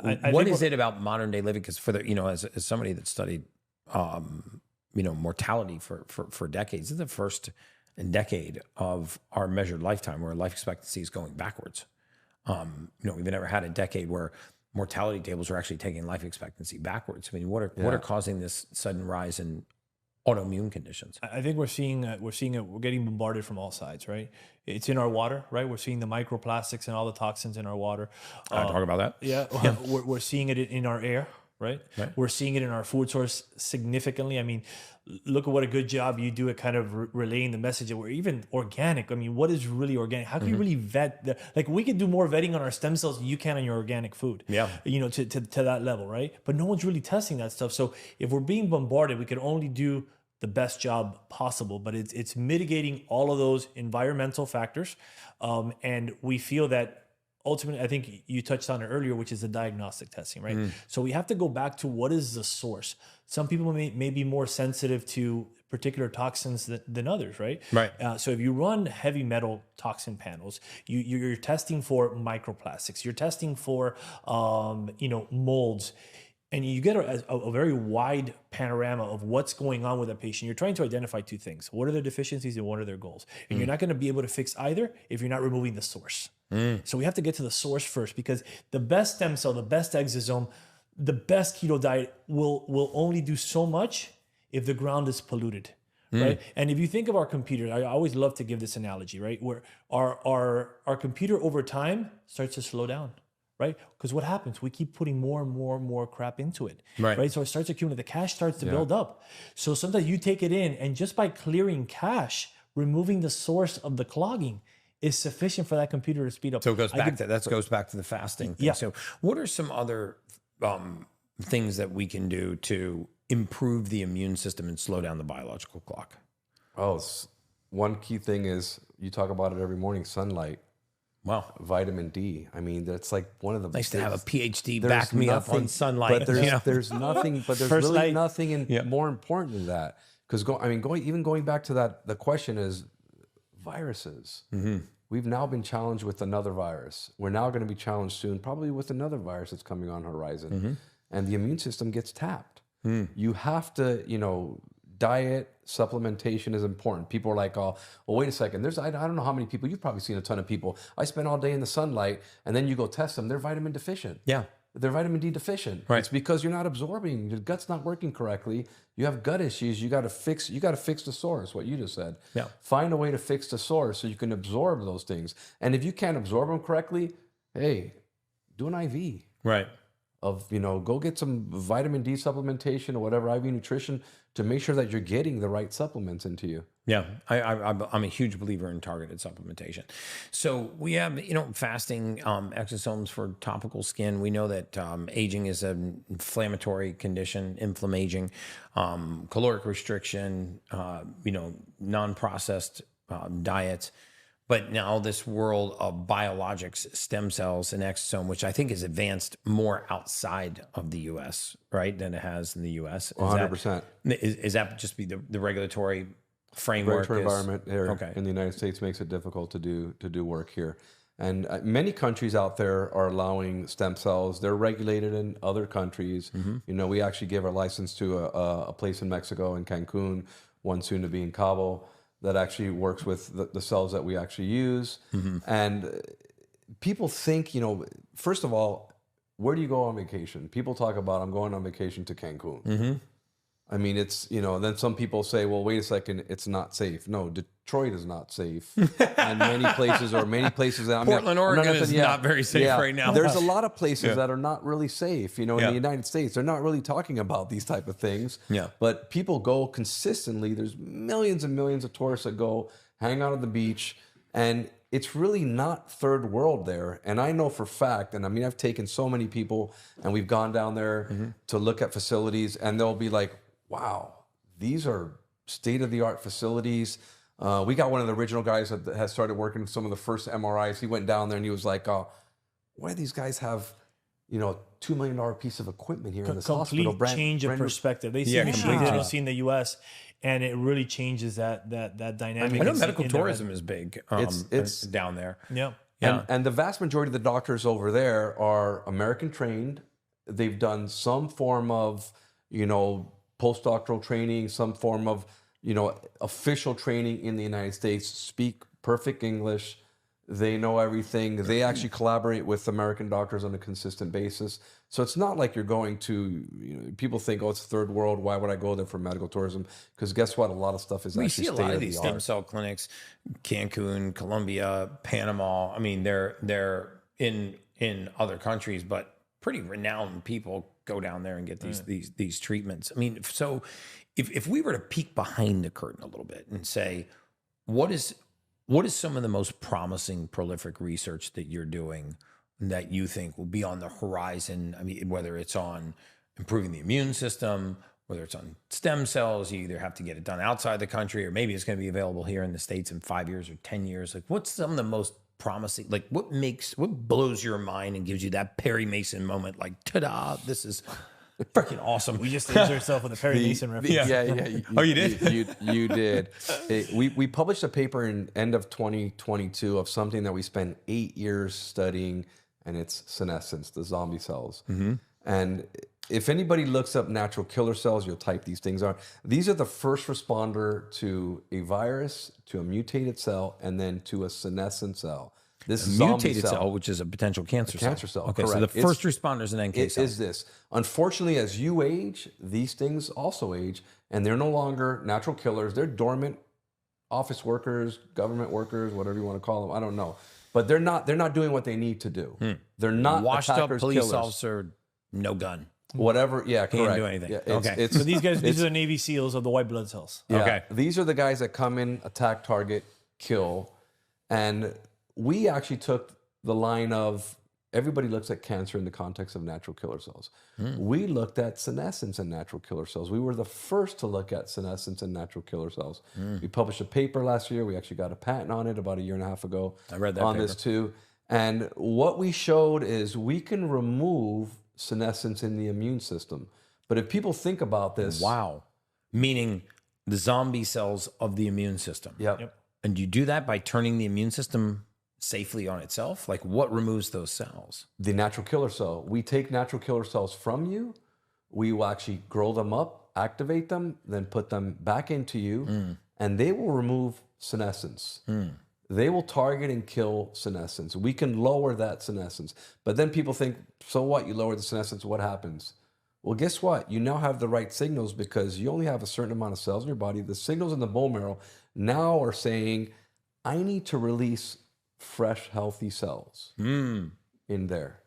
I what think is it about modern day living? Because for the as somebody that studied mortality for decades, this is the first decade of our measured lifetime where life expectancy is going backwards. We've never had a decade where mortality tables are actually taking life expectancy backwards. I mean, what are causing this sudden rise in autoimmune conditions? I think we're seeing it. We're getting bombarded from all sides, right? It's in our water, right? We're seeing the microplastics and all the toxins in our water. Talk about that. Yeah. We're seeing it in our air, right? We're seeing it in our food source significantly. I mean, look at what a good job you do at kind of relaying the message that we're even organic. I mean, what is really organic? How can you really vet? We could do more vetting on our stem cells than you can on your organic food. Yeah. To that level, right? But no one's really testing that stuff. So if we're being bombarded, we can only do the best job possible. But it's mitigating all of those environmental factors, and we feel that. Ultimately, I think you touched on it earlier, which is the diagnostic testing, right? So we have to go back to what is the source. Some people may be more sensitive to particular toxins than others, right? Right. So if you run heavy metal toxin panels, you're testing for microplastics, you're testing for molds, and you get a very wide panorama of what's going on with a patient. You're trying to identify two things: what are their deficiencies and what are their goals? And you're not going to be able to fix either if you're not removing the source. So we have to get to the source first, because the best stem cell, the best exosome, the best keto diet will only do so much if the ground is polluted, right? And if you think of our computer, I always love to give this analogy, right? Where our computer over time starts to slow down, right? Because what happens? We keep putting more and more and more crap into it, Right. So it starts accumulating. The cache starts to build up. So sometimes you take it in, and just by clearing cache, removing the source of the clogging is sufficient for that computer to speed up. So it goes back goes back to the fasting thing. Yeah. So what are some other things that we can do to improve the immune system and slow down the biological clock? One key thing is, you talk about it every morning, sunlight. Wow. Vitamin D. I mean, that's like one of the... Nice to have a PhD back me up on sunlight. But there's nothing, but there's First really night. nothing more important than that. Because going back to that, the question is viruses. We've now been challenged with another virus. We're now going to be challenged soon, probably with another virus that's coming on the horizon. And the immune system gets tapped. You have to, diet, supplementation is important. People are like, oh, well, wait a second. I don't know how many people, you've probably seen a ton of people. I spend all day in the sunlight, and then you go test them. They're vitamin deficient. Yeah. They're vitamin D deficient. Right. It's because you're not absorbing. Your gut's not working correctly. You have gut issues. You got to fix the source, what you just said. Yeah. Find a way to fix the source so you can absorb those things. And if you can't absorb them correctly, hey, do an IV. Right. Go get some vitamin D supplementation or whatever, IV nutrition, to make sure that you're getting the right supplements into you. Yeah, I'm a huge believer in targeted supplementation. So we have, fasting, exosomes for topical skin. We know that aging is an inflammatory condition, inflammaging, caloric restriction, non-processed diets. But now this world of biologics, stem cells, and exosome, which I think has advanced more outside of the U.S., right, than it has in the U.S. 100%. Is that just be the regulatory framework? Regulatory environment here in the United States makes it difficult to do work here. And many countries out there are allowing stem cells. They're regulated in other countries. We actually gave our license to a place in Mexico, in Cancun, one soon to be in Cabo, that actually works with the cells that we actually use. And people think, first of all, where do you go on vacation? People talk about, I'm going on vacation to Cancun. I mean, it's, then some people say, well, wait a second, it's not safe. No, Detroit is not safe. And many places, Portland, Oregon is not very safe right now. There's a lot of places that are not really safe. In the United States, they're not really talking about these type of things. Yeah. But people go consistently. There's millions and millions of tourists that go hang out at the beach, and it's really not third world there. And I know for a fact, and I've taken so many people, and we've gone down there to look at facilities, and they'll be like, wow, these are state-of-the-art facilities. We got one of the original guys that has started working with some of the first MRIs. He went down there and he was like, why do these guys have, $2 million piece of equipment here in this hospital? Complete change of perspective. They see machines they don't see in the U.S., and it really changes that dynamic. I know medical tourism is big. It's down there. Yeah. And the vast majority of the doctors over there are American trained. They've done some form of, postdoctoral training, some form of, official training in the United States, speak perfect English. They know everything. They actually collaborate with American doctors on a consistent basis. So it's not like you're going to, people think, it's third world. Why would I go there for medical tourism? Because guess what? A lot of stuff is actually state of the art. We see a lot of these stem cell clinics, Cancun, Colombia, Panama. I mean, they're in other countries, but pretty renowned people go down there and get these treatments. I mean, so if we were to peek behind the curtain a little bit and say, what is some of the most promising prolific research that you're doing that you think will be on the horizon? I mean, whether it's on improving the immune system, whether it's on stem cells, you either have to get it done outside the country, or maybe it's going to be available here in the States in 5 years or 10 years. Like, what's some of the most promising, like what blows your mind and gives you that Perry Mason moment, like, ta-da, this is freaking awesome. We just aged ourselves with a Perry Mason reference. Yeah. You did? You did. We published a paper in end of 2022 of something that we spent 8 years studying, and it's senescence, the zombie cells. And if anybody looks up natural killer cells, you'll type these things on. These are the first responder to a virus, to a mutated cell, and then to a senescent cell. This is mutated cell, which is a potential cancer cell. Okay, correct. So the first responders in NK cells. Is this. Unfortunately, as you age, these things also age, and they're no longer natural killers. They're dormant office workers, government workers, whatever you want to call them. I don't know. but they're not doing what they need to do. They're not Washed up attackers, police killers. officer, no gun. Whatever, yeah, correct. Can't do anything. Yeah, Okay. So these guys, these are the Navy SEALs of the white blood cells. Yeah, Okay. these are the guys that come in, attack, target, kill. And we actually took the line of everybody looks at cancer in the context of natural killer cells. We looked at senescence in natural killer cells. We were the first to look at senescence in natural killer cells. We published a paper last year. We actually got a patent on it about a year and a half ago. I read that on paper. this too. And what we showed is we can remove senescence in the immune system. But if people think about this, Wow. Meaning the zombie cells of the immune system. Yep. And you do that by turning the immune system safely on itself? Like what removes those cells? The natural killer cell. We take natural killer cells from you. We will actually grow them up, activate them, then put them back into you, and they will remove senescence. They will target and kill senescence. We can lower that senescence. But then people think, so what? You lower the senescence, what happens? Well, guess what? You now have the right signals because you only have a certain amount of cells in your body. The signals in the bone marrow now are saying, I need to release fresh, healthy cells in there.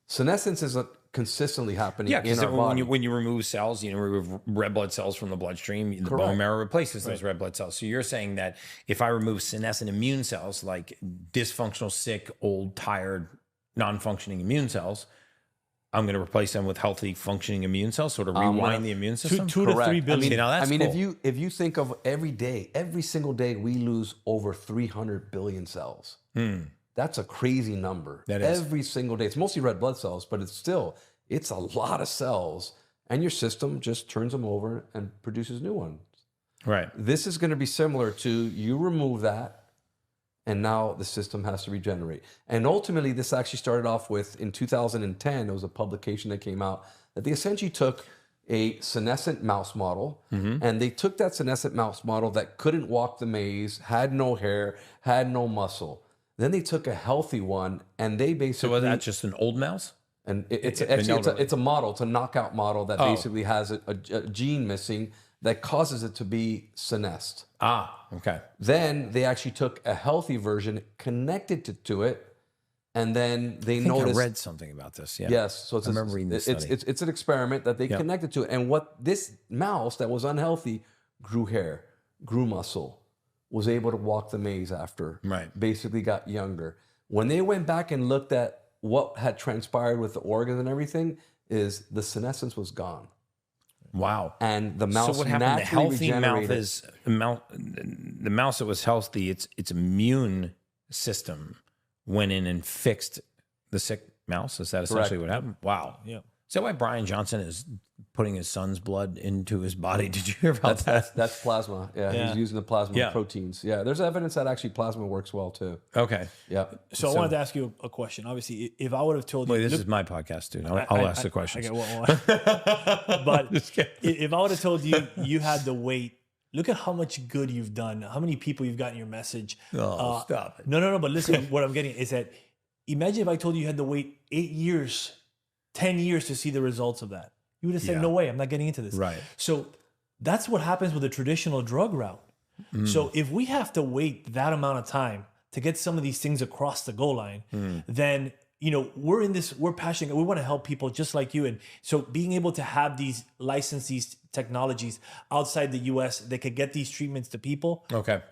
Senescence is consistently happening Yeah, in because our body. when you remove cells, remove red blood cells from the bloodstream, the bone marrow replaces those red blood cells. So you're saying that if I remove senescent immune cells, like dysfunctional, sick, old, tired, non-functioning immune cells, I'm going to replace them with healthy, functioning immune cells, sort of rewind the immune system? Two to 3 billion. If you think of every day, every single day, we lose over 300 billion cells. That's a crazy number. That is. Every single day. It's mostly red blood cells, but it's a lot of cells. And your system just turns them over and produces new ones. Right. This is going to be similar to you remove that, and now the system has to regenerate. And ultimately, this actually started off with, in 2010, there was a publication that came out that they essentially took a senescent mouse model, and they took that senescent mouse model that couldn't walk the maze, had no hair, had no muscle. Then they took a healthy one, and they basically... So was that just an old mouse? And it's a model, it's a knockout model that basically has a gene missing that causes it to be senesced. Ah, okay. Then they actually took a healthy version, connected it to it, and then they noticed. I read something about this. Yeah. Yes, so it's I remember reading this study. it's an experiment that they connected to it, and what this mouse that was unhealthy grew hair, grew muscle, was able to walk the maze after. Right. Basically got younger. When they went back and looked at what had transpired with the organs and everything, is the senescence was gone. Wow. And the mouse So what happened? The healthy regenerated. the mouse that was healthy, its immune system went in and fixed the sick mouse. Is that essentially what happened? Wow. Yeah. Is that why Brian Johnson is putting his son's blood into his body? Did you hear about that? That's plasma. Yeah, he's using the plasma proteins. Yeah, there's evidence that actually plasma works well too. Okay. Yeah. So I wanted to ask you a question. Obviously, if I would have told you... Wait, this is my podcast, dude. I'll ask the questions. Okay, but if I would have told you you had the weight, look at how much good you've done, how many people you've gotten your message. Oh, stop it. No. But listen, what I'm getting is that imagine if I told you you had to wait 8 years, 10 years to see the results of that. You would have said, no way, I'm not getting into this. Right. So that's what happens with a traditional drug route. So if we have to wait that amount of time to get some of these things across the goal line, then, we're passionate. We want to help people just like you. And so being able to have these licensed technologies outside the US that could get these treatments to people,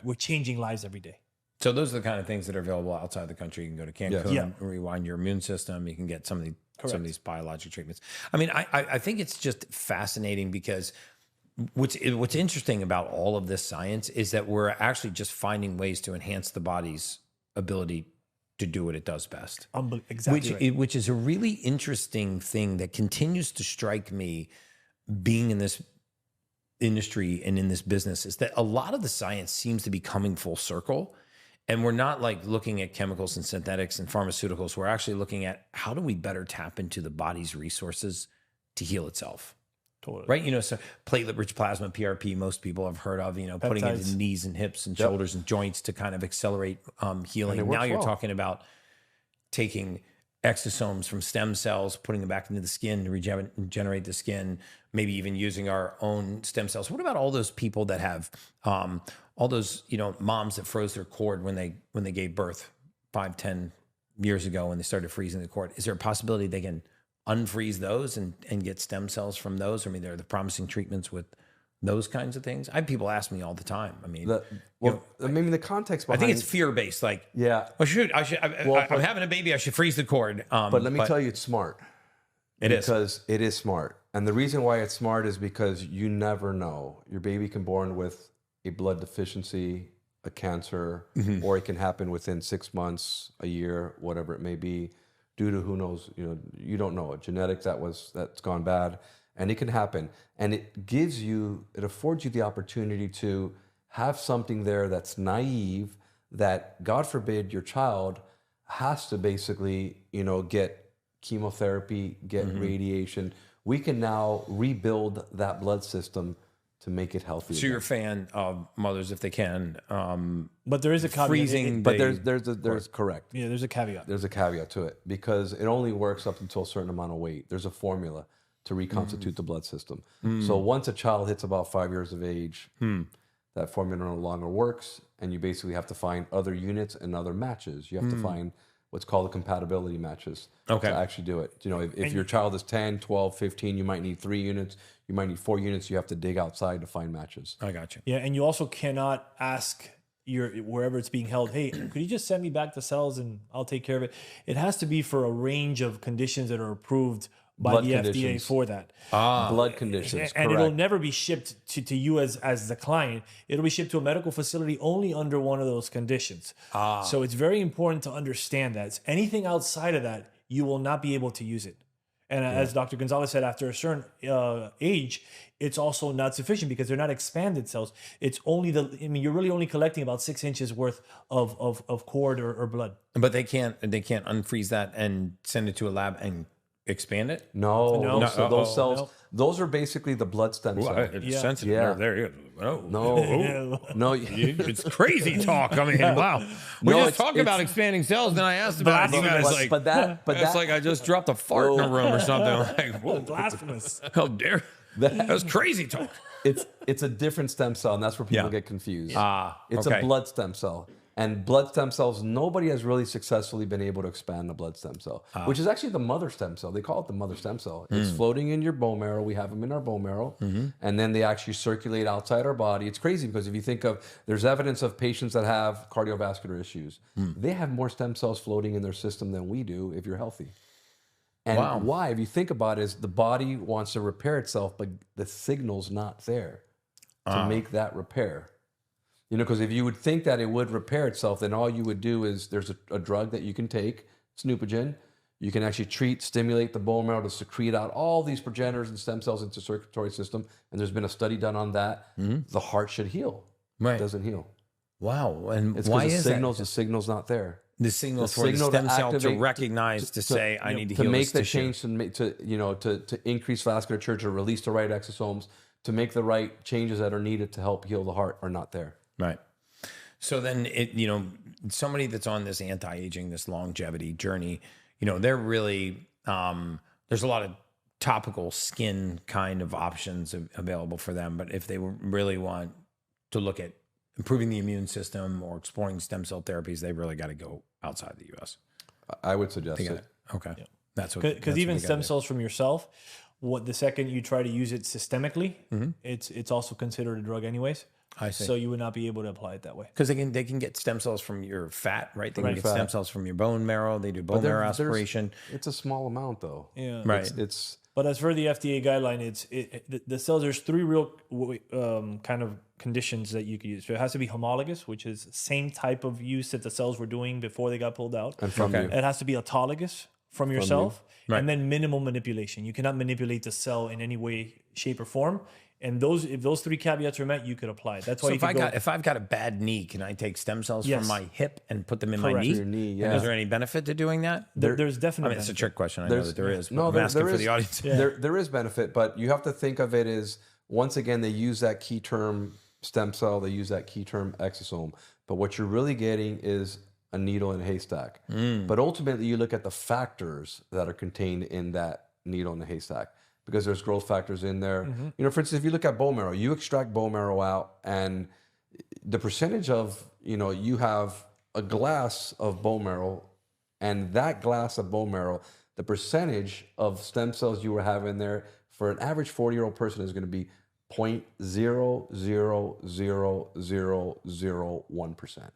we're changing lives every day. So those are the kind of things that are available outside the country. You can go to Cancun, rewind your immune system. You can get some of these biologic treatments. I mean, I think it's just fascinating because what's interesting about all of this science is that we're actually just finding ways to enhance the body's ability to do what it does best. Exactly. Which is a really interesting thing that continues to strike me being in this industry and in this business, is that a lot of the science seems to be coming full circle. And we're not like looking at chemicals and synthetics and pharmaceuticals. We're actually looking at how do we better tap into the body's resources to heal itself. Totally. Right? So platelet-rich plasma, PRP, most people have heard of, putting it in knees and hips and shoulders and joints to kind of accelerate healing. Now you're talking about taking exosomes from stem cells, putting them back into the skin to regenerate the skin, maybe even using our own stem cells. What about all those people that have all those moms that froze their cord when they gave birth 5-10 years ago when they started freezing the cord. Is there a possibility they can unfreeze those and get stem cells from those? I mean, there are the promising treatments with those kinds of things. I have people ask me all the time. I mean, maybe the context behind, I think it's fear-based. Like, yeah, I'm having a baby. I should freeze the cord. But let me tell you, it's smart. It is. Because it is smart. And the reason why it's smart is because you never know. Your baby can be born with a blood deficiency, a cancer, or it can happen within 6 months, a year, whatever it may be, due to who knows, you don't know it. Genetics that's gone bad. And it can happen. And it affords you the opportunity to have something there that's naive, that God forbid your child has to basically, get chemotherapy, get radiation. We can now rebuild that blood system to make it healthy. So you're a fan of mothers if they can. But there is a caveat. Freezing. But there's correct. Yeah, there's a caveat. There's a caveat to it because it only works up until a certain amount of weight. There's a formula to reconstitute the blood system. So once a child hits about 5 years of age, that formula no longer works, and you basically have to find other units and other matches. You have to find what's called the compatibility matches to actually do it. If your child is 10, 12, 15, you might need 3 units. You might need 4 units. You have to dig outside to find matches. I got you. Yeah, and you also cannot ask wherever it's being held, hey, could you just send me back the cells and I'll take care of it? It has to be for a range of conditions that are approved by Blood the conditions. FDA for that. Blood conditions, and correct. it'll never be shipped to you as the client. It'll be shipped to a medical facility only under one of those conditions. So it's very important to understand that. Anything outside of that, you will not be able to use it. And as Dr. Gonzalez said, after a certain age, it's also not sufficient because they're not expanded cells. It's only you're really only collecting about 6 inches worth of cord or blood. But they can't unfreeze that and send it to a lab and expand it? No. So those cells, no. Those are basically the blood stem cells. It's sensitive. Yeah. There. Oh. No. It's crazy talk. I mean, wow. We just talked about expanding cells, then I asked about it. You guys it's like I just dropped a fart in a room or something. Like, whoa, Blasphemous. how dare that was crazy talk. It's a different stem cell, and that's where people get confused. It's okay. a blood stem cell. And blood stem cells, nobody has really successfully been able to expand the blood stem cell, which is actually the mother stem cell. They call it the mother stem cell. It's floating in your bone marrow. We have them in our bone marrow. And then they actually circulate outside our body. It's crazy because if you think there's evidence of patients that have cardiovascular issues. They have more stem cells floating in their system than we do if you're healthy. And why? If you think about it, is the body wants to repair itself, but the signal's not there to make that repair. Because if you would think that it would repair itself, then all you would do is there's a drug that you can take, Snupogen. You can actually stimulate the bone marrow to secrete out all these progenitors and stem cells into the circulatory system. And there's been a study done on that. The heart should heal. Right. It doesn't heal. Wow. And it's why because is the signal's not there. The signal for the stem cell to recognize, to say, I need to heal to make this the tissue. change, to increase vasculature, to release the right exosomes, to make the right changes that are needed to help heal the heart are not there. Right. So then somebody that's on this anti-aging, this longevity journey, they're really, there's a lot of topical skin kind of options available for them. But if they really want to look at improving the immune system or exploring stem cell therapies, they really got to go outside the U.S. I would suggest it. Okay. Yeah. That's what, because even stem cells from yourself, the second you try to use it systemically, it's also considered a drug anyways. I see. So you would not be able to apply it that way. Because they can get stem cells from your fat, right? They can get stem cells from your bone marrow. They do bone marrow aspiration. It's a small amount, though. Yeah. Right. But as for the FDA guideline, the cells, there's 3 real kind of conditions that you could use. So it has to be homologous, which is the same type of use that the cells were doing before they got pulled out. And from you. It has to be autologous from yourself. Right. And then minimal manipulation. You cannot manipulate the cell in any way, shape, or form. And if those 3 caveats are met, you could apply it. That's why. So if I've got a bad knee, can I take stem cells from my hip and put them in my knee? Your knee, yeah. And is there any benefit to doing that? There's definitely. I mean, it's a trick question. I know that there is. But no, I'm asking for the audience. Yeah. There is benefit, but you have to think of it as, once again, they use that key term stem cell. They use that key term exosome. But what you're really getting is a needle in a haystack. But ultimately, you look at the factors that are contained in that needle in the haystack, because there's growth factors in there. For instance, if you look at bone marrow, you extract bone marrow out, and the percentage of, you have a glass of bone marrow, and that glass of bone marrow, the percentage of stem cells you were having there for an average 40-year-old person is going to be 0.0000001%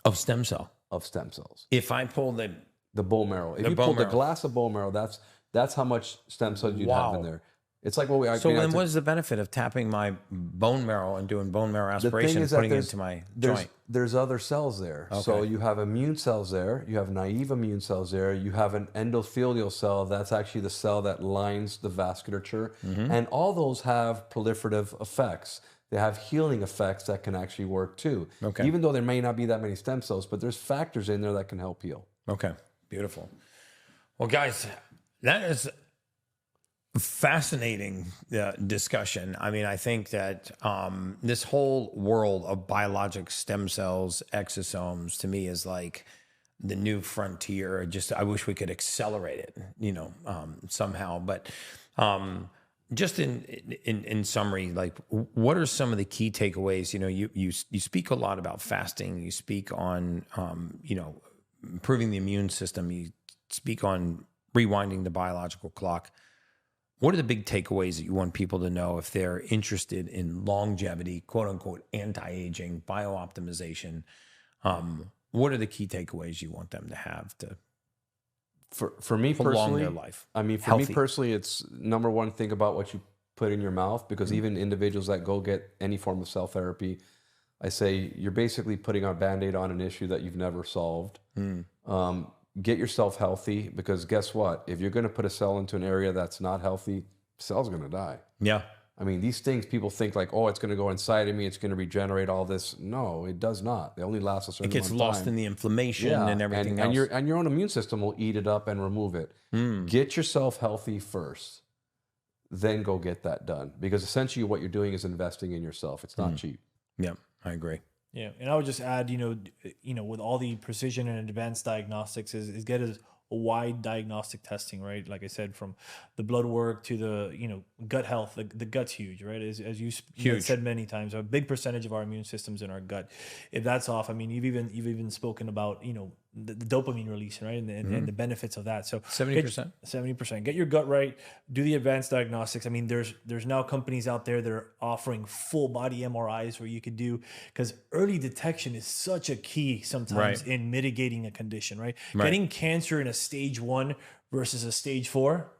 Of stem cell. of stem cells. If I pull the bone marrow. If you bone pulled the marrow. glass of bone marrow, that's how much stem cells you'd have in there. It's like what we. So then what is the benefit of tapping my bone marrow and doing bone marrow aspiration and putting it into my joint? There's other cells there. Okay. So you have immune cells there. You have naive immune cells there. You have an endothelial cell. That's actually the cell that lines the vasculature. And all those have proliferative effects. They have healing effects that can actually work too. Okay. Even though there may not be that many stem cells, but there's factors in there that can help heal. Okay. Beautiful. Well, guys, that is fascinating discussion. I mean, I think that this whole world of biologic stem cells, exosomes, to me is like the new frontier. Just, I wish we could accelerate it, somehow. But just in summary, like, what are some of the key takeaways? You speak a lot about fasting. You speak on, improving the immune system. You speak on rewinding the biological clock. What are the big takeaways that you want people to know if they're interested in longevity, quote unquote, anti-aging, biooptimization? What are the key takeaways you want them to have to for me prolong personally, their life? I mean, for me personally, it's number one, think about what you put in your mouth, because even individuals that go get any form of cell therapy, I say you're basically putting a Band-Aid on an issue that you've never solved. Get yourself healthy, because guess what? If you're going to put a cell into an area that's not healthy, cell's going to die. Yeah. I mean, these things, people think like, oh, it's going to go inside of me, it's going to regenerate all this. No, it does not. They only last a certain amount of time. It gets lost in the inflammation and everything else. And your own immune system will eat it up and remove it. Get yourself healthy first, then go get that done. Because essentially what you're doing is investing in yourself. It's not cheap. Yeah, I agree. Yeah, and I would just add, with all the precision and advanced diagnostics, is get a wide diagnostic testing, right? Like I said, from the blood work to the gut health. The gut's huge, right? As you said many times, a big percentage of our immune system's in our gut. If that's off, I mean, you've even spoken about the dopamine release, right, and the benefits of that. So 70%. Get your gut right. Do the advanced diagnostics. I mean, there's now companies out there that are offering full body MRIs where you could do, because early detection is such a key sometimes in mitigating a condition, right? Getting cancer in a stage 1 versus a stage 4,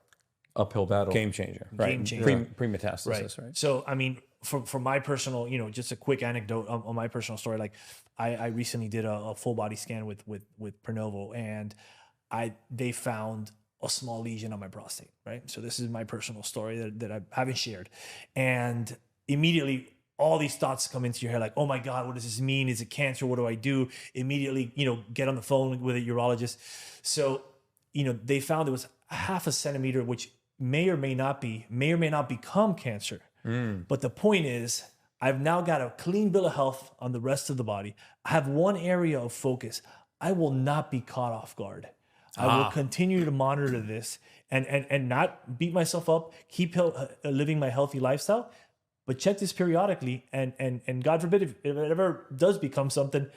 uphill battle. Game changer. Game changer. Pre-metastasis, right? So, I mean, for my personal, just a quick anecdote on my personal story. Like, I recently did a full body scan with Pronovo, and they found a small lesion on my prostate, right? So this is my personal story that I haven't shared. And immediately all these thoughts come into your head, like, oh my God, what does this mean? Is it cancer? What do I do? Immediately, get on the phone with a urologist. So, they found it was half a centimeter, which may or may not become cancer. But the point is, I've now got a clean bill of health on the rest of the body. I have one area of focus. I will not be caught off guard. I will continue to monitor this and not beat myself up, keep living my healthy lifestyle, but check this periodically. And God forbid, if it ever does become something,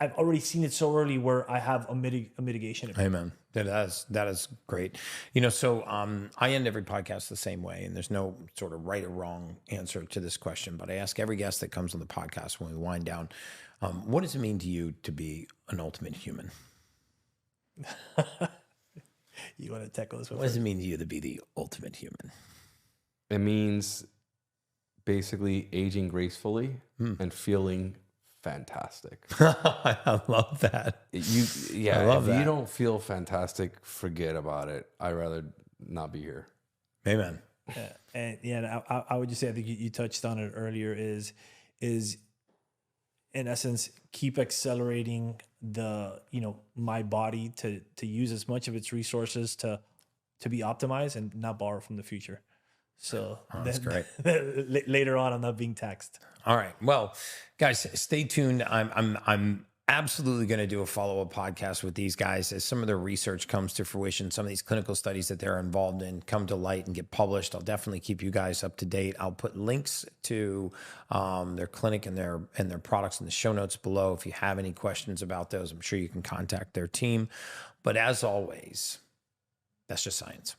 I've already seen it so early where I have a mitigation. Amen. That is great. So I end every podcast the same way, and there's no sort of right or wrong answer to this question, but I ask every guest that comes on the podcast when we wind down, what does it mean to you to be an ultimate human? You want to tackle this one? What does it mean to you to be the ultimate human? It means basically aging gracefully and feeling fantastic. I love that. If you don't feel fantastic, forget about it. I'd rather not be here. Amen. And I would just say, I think you touched on it earlier, is in essence, keep accelerating my body to use as much of its resources to be optimized and not borrow from the future. So that's great. Later on, I'm not being taxed. All right. Well, guys, stay tuned. I'm absolutely going to do a follow-up podcast with these guys as some of their research comes to fruition. Some of these clinical studies that they're involved in come to light and get published. I'll definitely keep you guys up to date. I'll put links to their clinic and their products in the show notes below. If you have any questions about those, I'm sure you can contact their team. But as always, that's just science.